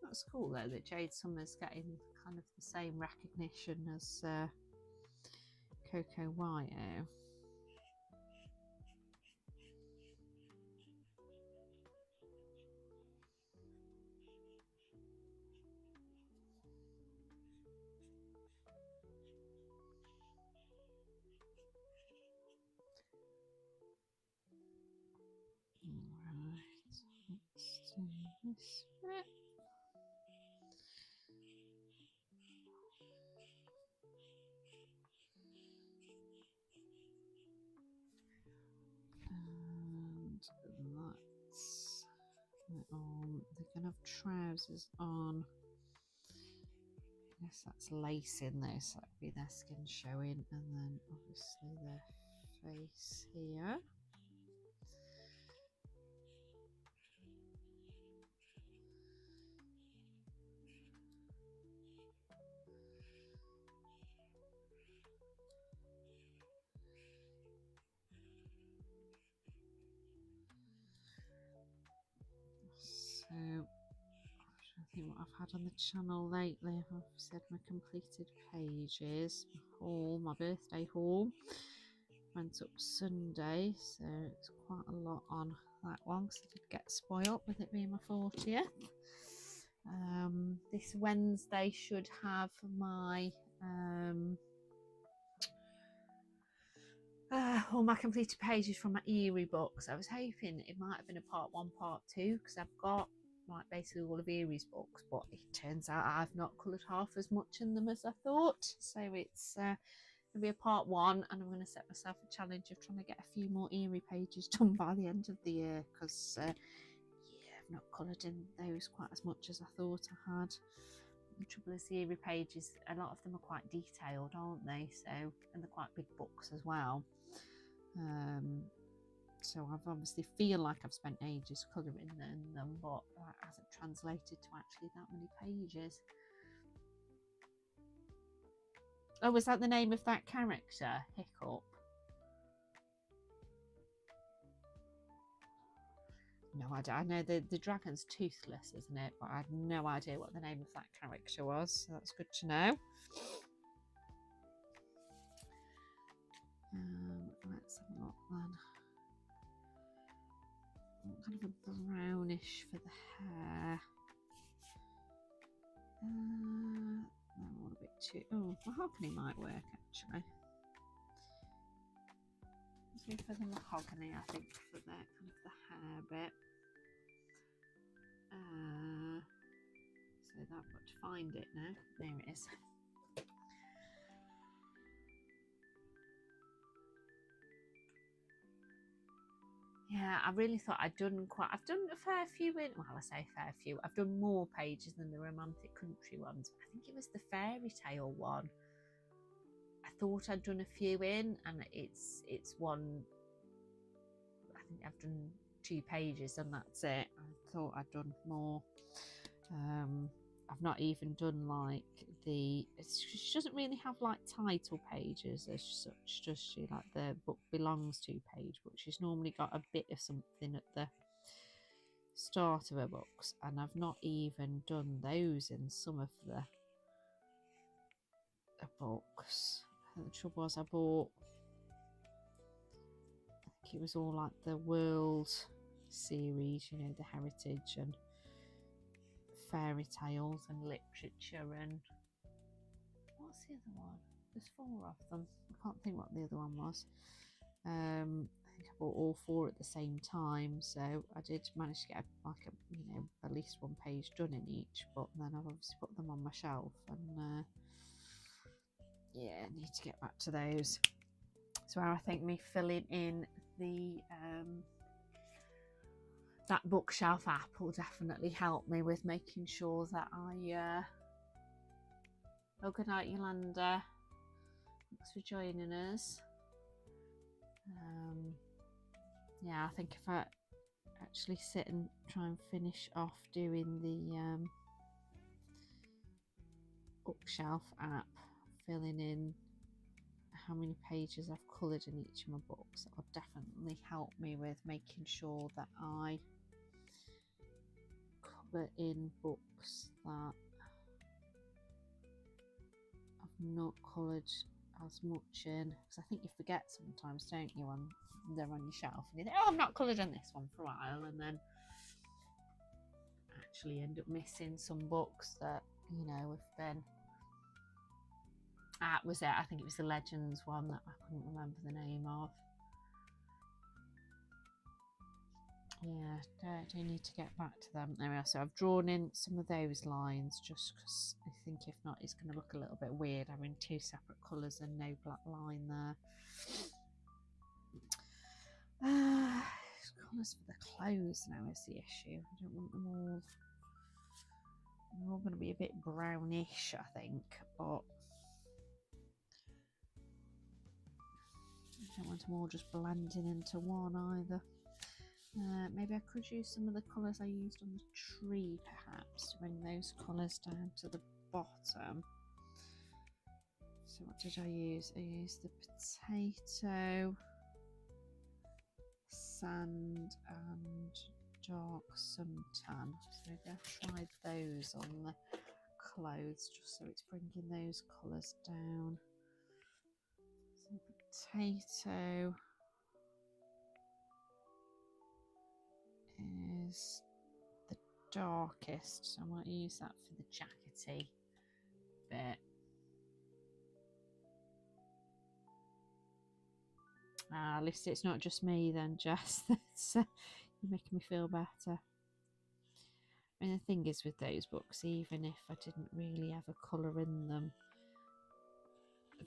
That's cool though that Jade Summer's getting kind of the same recognition as Coco YO. this bit. And that's they're gonna have trousers on. Yes, that's lace in there, so that'd be their skin showing, and then obviously their face here. So I think what I've had on the channel lately, I've said my completed pages, my haul, my birthday haul went up Sunday, so it's quite a lot on that one because I did get spoilt with it being my 40th. This Wednesday should have my all my completed pages from my Eerie books. I was hoping it might have been a part 1, part 2 because I've got like basically all of Eerie's books, but it turns out I've not coloured half as much in them as I thought. So it's gonna be a part 1, and I'm going to set myself a challenge of trying to get a few more Eerie pages done by the end of the year because yeah, I've not coloured in those quite as much as I thought I had. The trouble is the Eerie pages, a lot of them are quite detailed, aren't they? So, and they're quite big books as well. So I've obviously feel like I've spent ages colouring in them, but that hasn't translated to actually that many pages. Oh, was that the name of that character, Hiccup? No, I know the dragon's toothless, isn't it? But I had no idea what the name of that character was, so that's good to know. Let's have a look then. Kind of a brownish for the hair. That one a bit too. Oh, mahogany might work actually. Let's go for the mahogany, I think, for the kind of the hair bit. So that, but to find it now, there it is. Yeah, I really thought I've done a fair few in, well, I say fair few, I've done more pages than the romantic country ones. I think it was the fairy tale one. I thought I'd done a few in, and it's one, I think I've done 2 pages and that's it. I thought I'd done more. I've not even done like she doesn't really have like title pages as such, does she? Like the book belongs to page, but she's normally got a bit of something at the start of her books, and I've not even done those in some of the books. And the trouble was I think it was all like the World series, you know, the heritage and fairy tales and literature, and what's the other one? There's 4 of them. I can't think what the other one was. I think I bought all 4 at the same time, so I did manage to get at least 1 page done in each, but then I've obviously put them on my shelf, and yeah, I need to get back to those. So I think me filling in the that bookshelf app will definitely help me with making sure that I oh, good night, Yolanda, thanks for joining us. Yeah, I think if I actually sit and try and finish off doing the bookshelf app, filling in how many pages I've coloured in each of my books, that'll definitely help me with making sure that I cover in books that I've not coloured as much in, because I think you forget sometimes, don't you, when they're on your shelf and you think, oh, I've not coloured in this one for a while, and then actually end up missing some books that, you know, have been was it, I think it was the Legends one that I couldn't remember the name of. Yeah, I do need to get back to them. There we are. So I've drawn in some of those lines just because I think if not, it's going to look a little bit weird having two separate colours and no black line there. Colours for the clothes now is the issue. I don't want them all. They're all going to be a bit brownish, I think, but I don't want them all just blending into one either. Maybe I could use some of the colours I used on the tree, perhaps, to bring those colours down to the bottom. So what did I use? I used the potato, sand and dark suntan. So maybe I'll try those on the clothes just so it's bringing those colours down. So potato is the darkest, so I might use that for the jackety bit. At least it's not just me then, Jess. That's, you're making me feel better. I mean, the thing is with those books, even if I didn't really have a colour in them,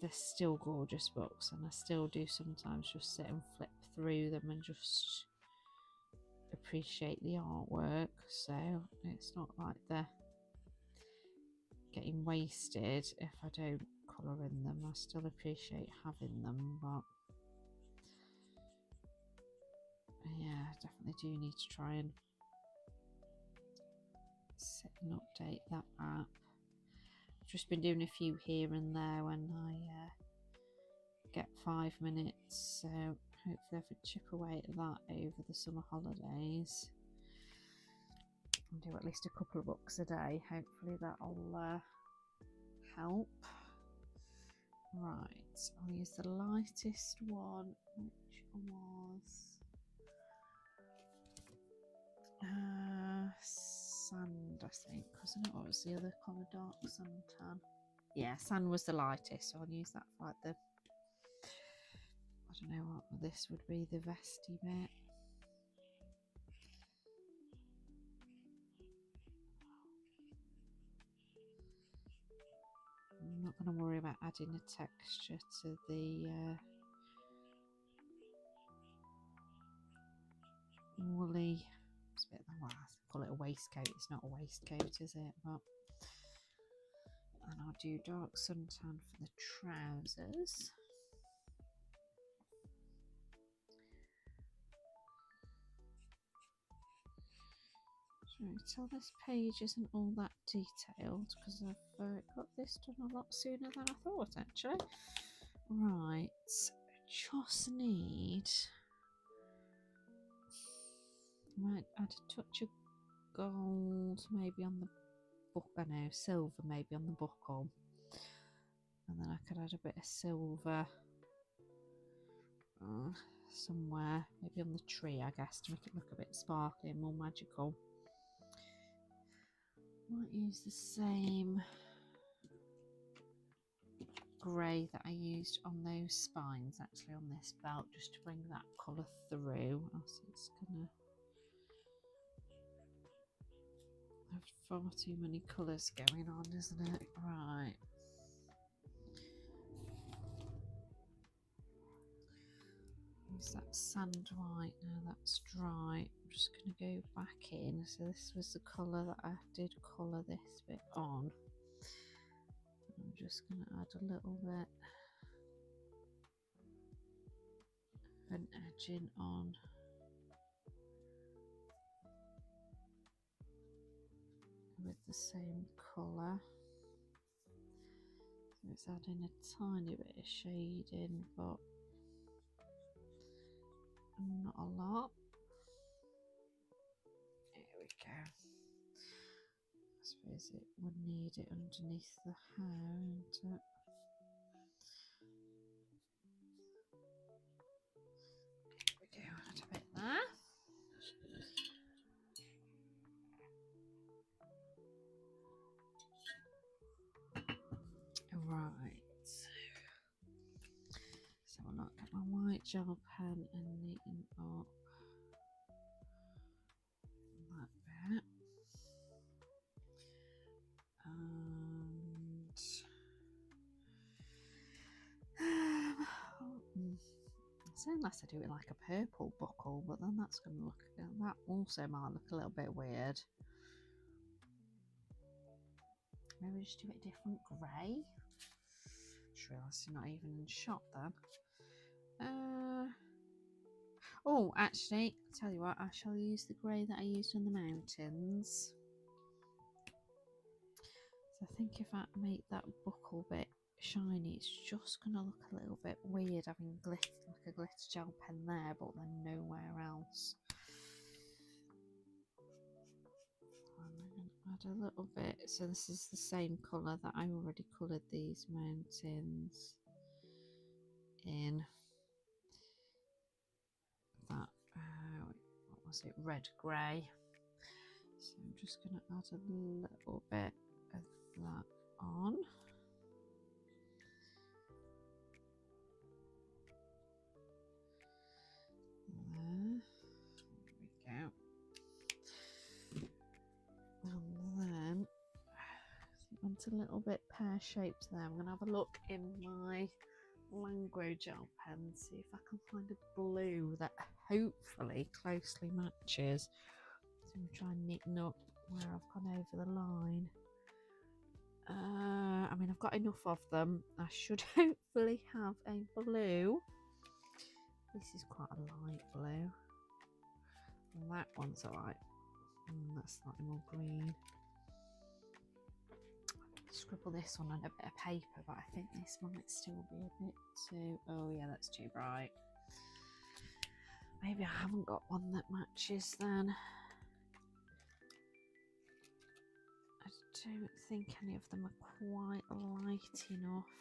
they're still gorgeous books, and I still do sometimes just sit and flip through them and just appreciate the artwork. So it's not like they're getting wasted if I don't colour in them. I still appreciate having them, but yeah, I definitely do need to try and sit and update that app. I've just been doing a few here and there when I get 5 minutes, so hopefully I can chip away at that over the summer holidays and do at least a couple of books a day. Hopefully that'll help. Right, I'll use the lightest one, which was sand, I think, because I know what was the other colour, dark suntan. Yeah, sand was the lightest, so I'll use that for like the, I don't know what this would be, the vesty bit. I'm not going to worry about adding a texture to the woolly, well, I call it a waistcoat, it's not a waistcoat, is it? But, and I'll do dark suntan for the trousers. So this page isn't all that detailed because I've got this done a lot sooner than I thought, actually. Right, just need, might add a touch of gold maybe on the book, I know, silver maybe on the buckle, and then I could add a bit of silver somewhere, maybe on the tree, I guess, to make it look a bit sparkly and more magical. Might use the same grey that I used on those spines, actually, on this belt, just to bring that colour through. Else it's gonna have far too many colours going on, isn't it? Right. Use that sand white now that's dry. I'm just going to go back in. So this was the colour that I did colour this bit on. I'm just going to add a little bit of an edging on with the same colour. So it's adding a tiny bit of shading, but not a lot. There we go. I suppose it would need it underneath the hair, wouldn't it? There we go, add a bit there. Right. So I'll look at my white gel pen and neaten up say unless I do it like a purple buckle, but then that's going to look, that also might look a little bit weird. Maybe just do it a different grey. Just realised you're not even in shot then. Oh, actually, I'll tell you what, I shall use the grey that I used on the mountains. So I think if I make that buckle bit shiny, it's just going to look a little bit weird having glitter, like a glitter gel pen there, but then nowhere else. And I'm going to add a little bit. So this is the same colour that I already coloured these mountains in. That, what was it, red grey. So I'm just going to add a little bit of that on. There we go. And then I want a little bit pear-shaped there. I'm going to have a look in my Langro gel pen, see if I can find a blue that hopefully closely matches. So I'm trying to neaten up where I've gone over the line. I mean, I've got enough of them. I should hopefully have a blue. This is quite a light blue. And that one's alright. That's slightly more green. Scribble this one on a bit of paper, but I think this might still be a bit too... Oh yeah, that's too bright. Maybe I haven't got one that matches then. I don't think any of them are quite light enough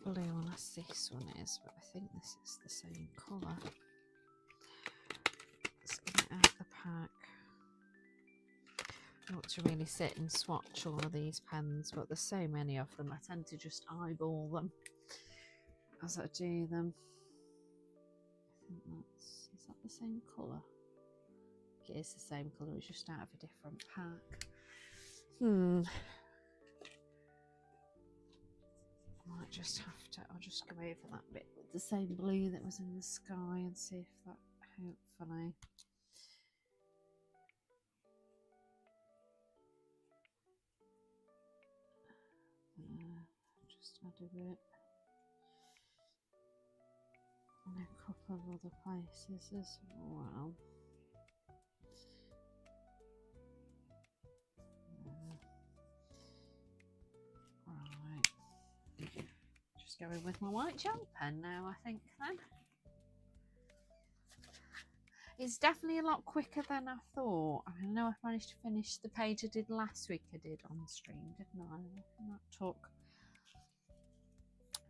blue, unless this one is, but I think this is the same colour. Let's get it out of the pack. I want to really sit and swatch all of these pens, but there's so many of them, I tend to just eyeball them as I do them. I think that's, is that the same colour? It is the same colour, it's just out of a different pack. I might just have to, I'll just go over that bit with the same blue that was in the sky and see if that hopefully... just add a bit in a couple of other places as well. Right, just going with my white gel pen now, I think then. It's definitely a lot quicker than I thought. I know I managed to finish the page I did last week. I did on stream, didn't I? And that took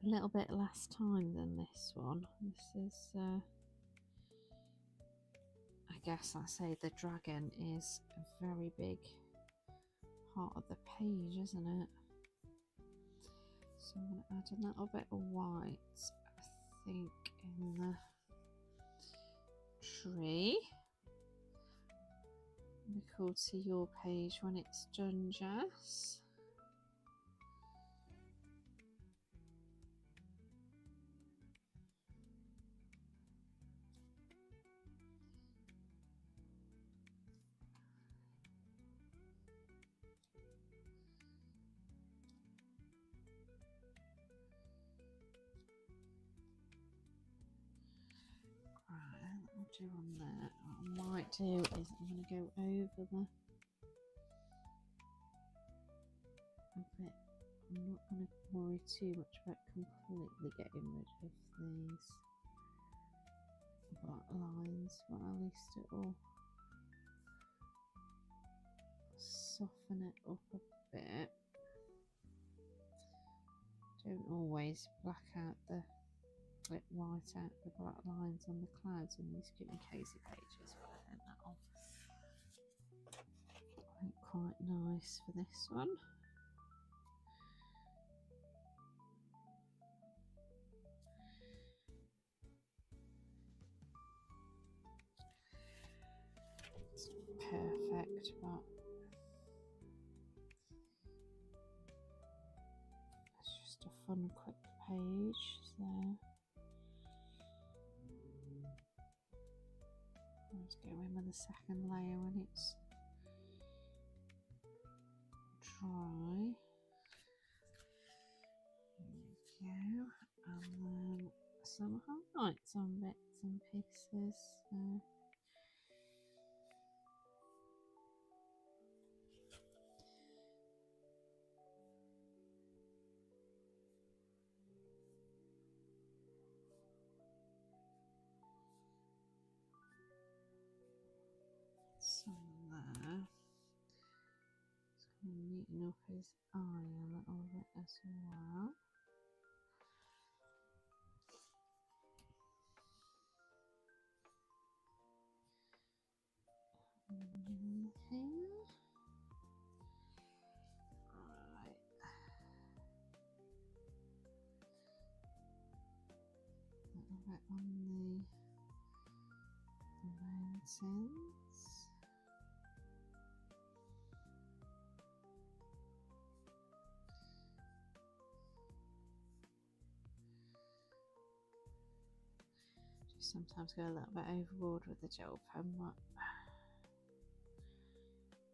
a little bit less time than this one. This is, I guess I say the dragon is a very big part of the page, isn't it? So I'm going to add a little bit of white, I think, in the tree. Be cool to see your page when it's done, Jess. Right, I'll do on there. What I might do is I'm going to go over the a bit. I'm not going to worry too much about completely getting rid of these black lines, but at least it will soften it up a bit. Don't always black out the white out the black lines on the clouds on these cute and cozy pages, but I think that'll look quite nice for this one. It's perfect, but it's just a fun quick page, so go in with the second layer when it's dry. There we go. And then some highlights on bits and pieces. Some there. Just going to neaten up his eye a little bit as well. Okay. Alright. A little bit on the mountains. Sometimes go a little bit overboard with the gel pen, but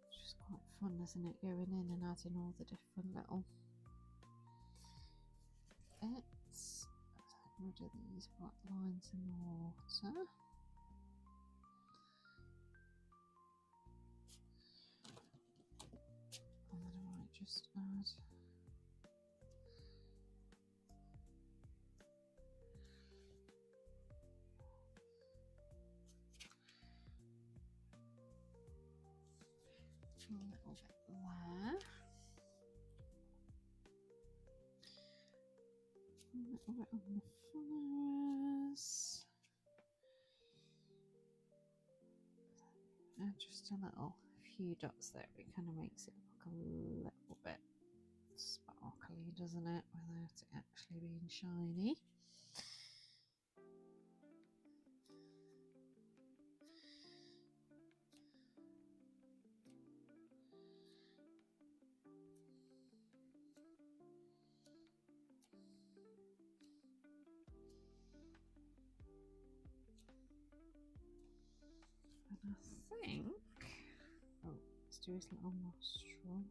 it's just quite fun, isn't it, going in and adding all the different little bits. Get rid of these black lines in the water. And then I might just add a little bit there, a little bit on the flowers, and just a few dots there. It kind of makes it look a little bit sparkly, doesn't it, without it actually being shiny. And I think, oh, let's do his little nostril.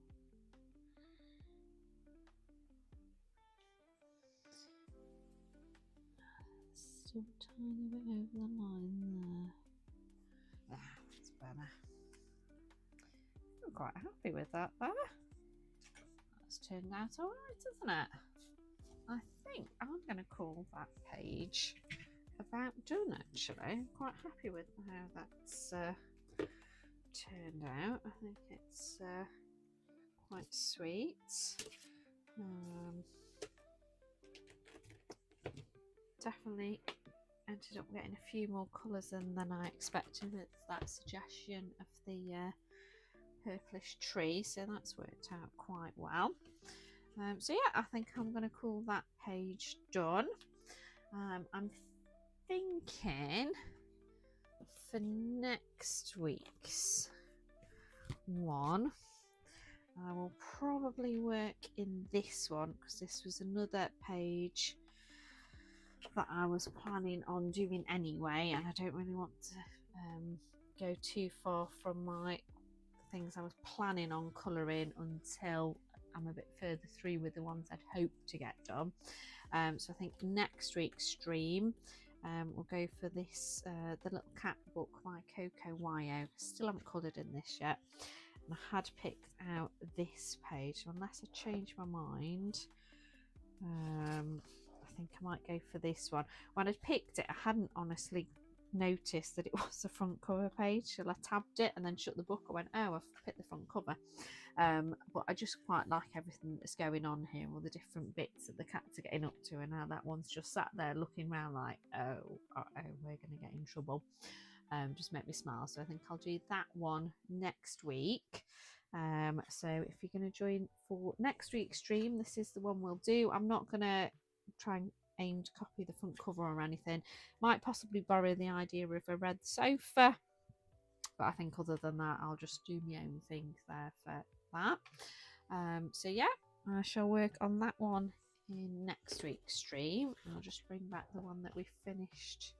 Still a tiny bit over the line there. That's better. I'm quite happy with that there. That's turned out alright, isn't it? I think I'm going to call that page about done, actually. I'm quite happy with how that's turned out. I think it's quite sweet. Definitely ended up getting a few more colours than I expected with that suggestion of the purplish tree, so that's worked out quite well. So yeah, I think I'm going to call that page done. I'm thinking for next week's one, I will probably work in this one because this was another page that I was planning on doing anyway, and I don't really want to go too far from my things I was planning on colouring until I'm a bit further through with the ones I'd hoped to get done. So I think next week's stream we'll go for this the little cat book by Coco Wyo. Still haven't coloured in this yet, and I had picked out this page, so unless I change my mind, I think I might go for this one. When I picked it, I hadn't honestly noticed that it was the front cover page, so I tabbed it and then shut the book. I went, oh, I've picked the front cover. But I just quite like everything that's going on here, all the different bits that the cats are getting up to, and now that one's just sat there looking around like, oh, we're going to get in trouble. Just make me smile. So I think I'll do that one next week. So if you're going to join for next week's stream, this is the one we'll do. I'm not going to try and aim to copy the front cover or anything. Might possibly borrow the idea of a red sofa, but I think other than that, I'll just do my own thing there for that. So yeah, I shall work on that one in next week's stream. I'll just bring back the one that we finished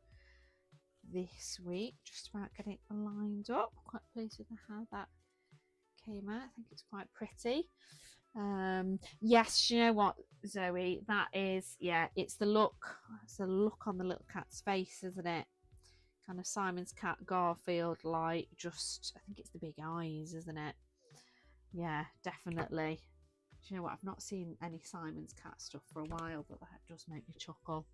this week. Just about getting it lined up. Quite pleased with how that came out. I think it's quite pretty. Yes, you know what, Zoe, that is, yeah, it's the look. It's the look on the little cat's face, isn't it? Kind of Simon's cat Garfield, like, just, I think it's the big eyes, isn't it? Yeah, definitely. Do you know what, I've not seen any Simon's cat stuff for a while, but that does make me chuckle.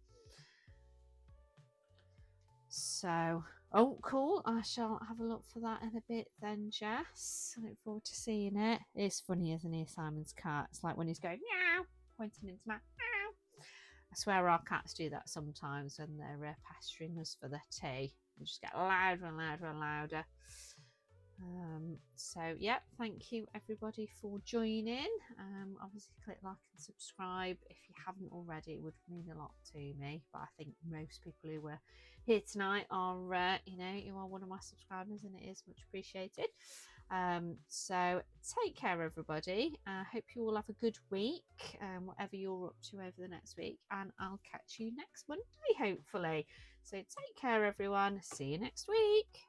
So, oh, cool. I shall have a look for that in a bit then, Jess. I look forward to seeing it. It's funny, isn't he, Simon's cat? It's like when he's going, meow, pointing into my meow. I swear our cats do that sometimes when they're pestering us for the tea. They just get louder and louder and louder. So, yeah, thank you everybody for joining. Obviously click like and subscribe if you haven't already. It would mean a lot to me, but I think most people who were here tonight are you know, you are one of my subscribers, and it is much appreciated. So take care everybody. I hope you all have a good week, whatever you're up to over the next week, and I'll catch you next Monday hopefully. So take care everyone. See you next week.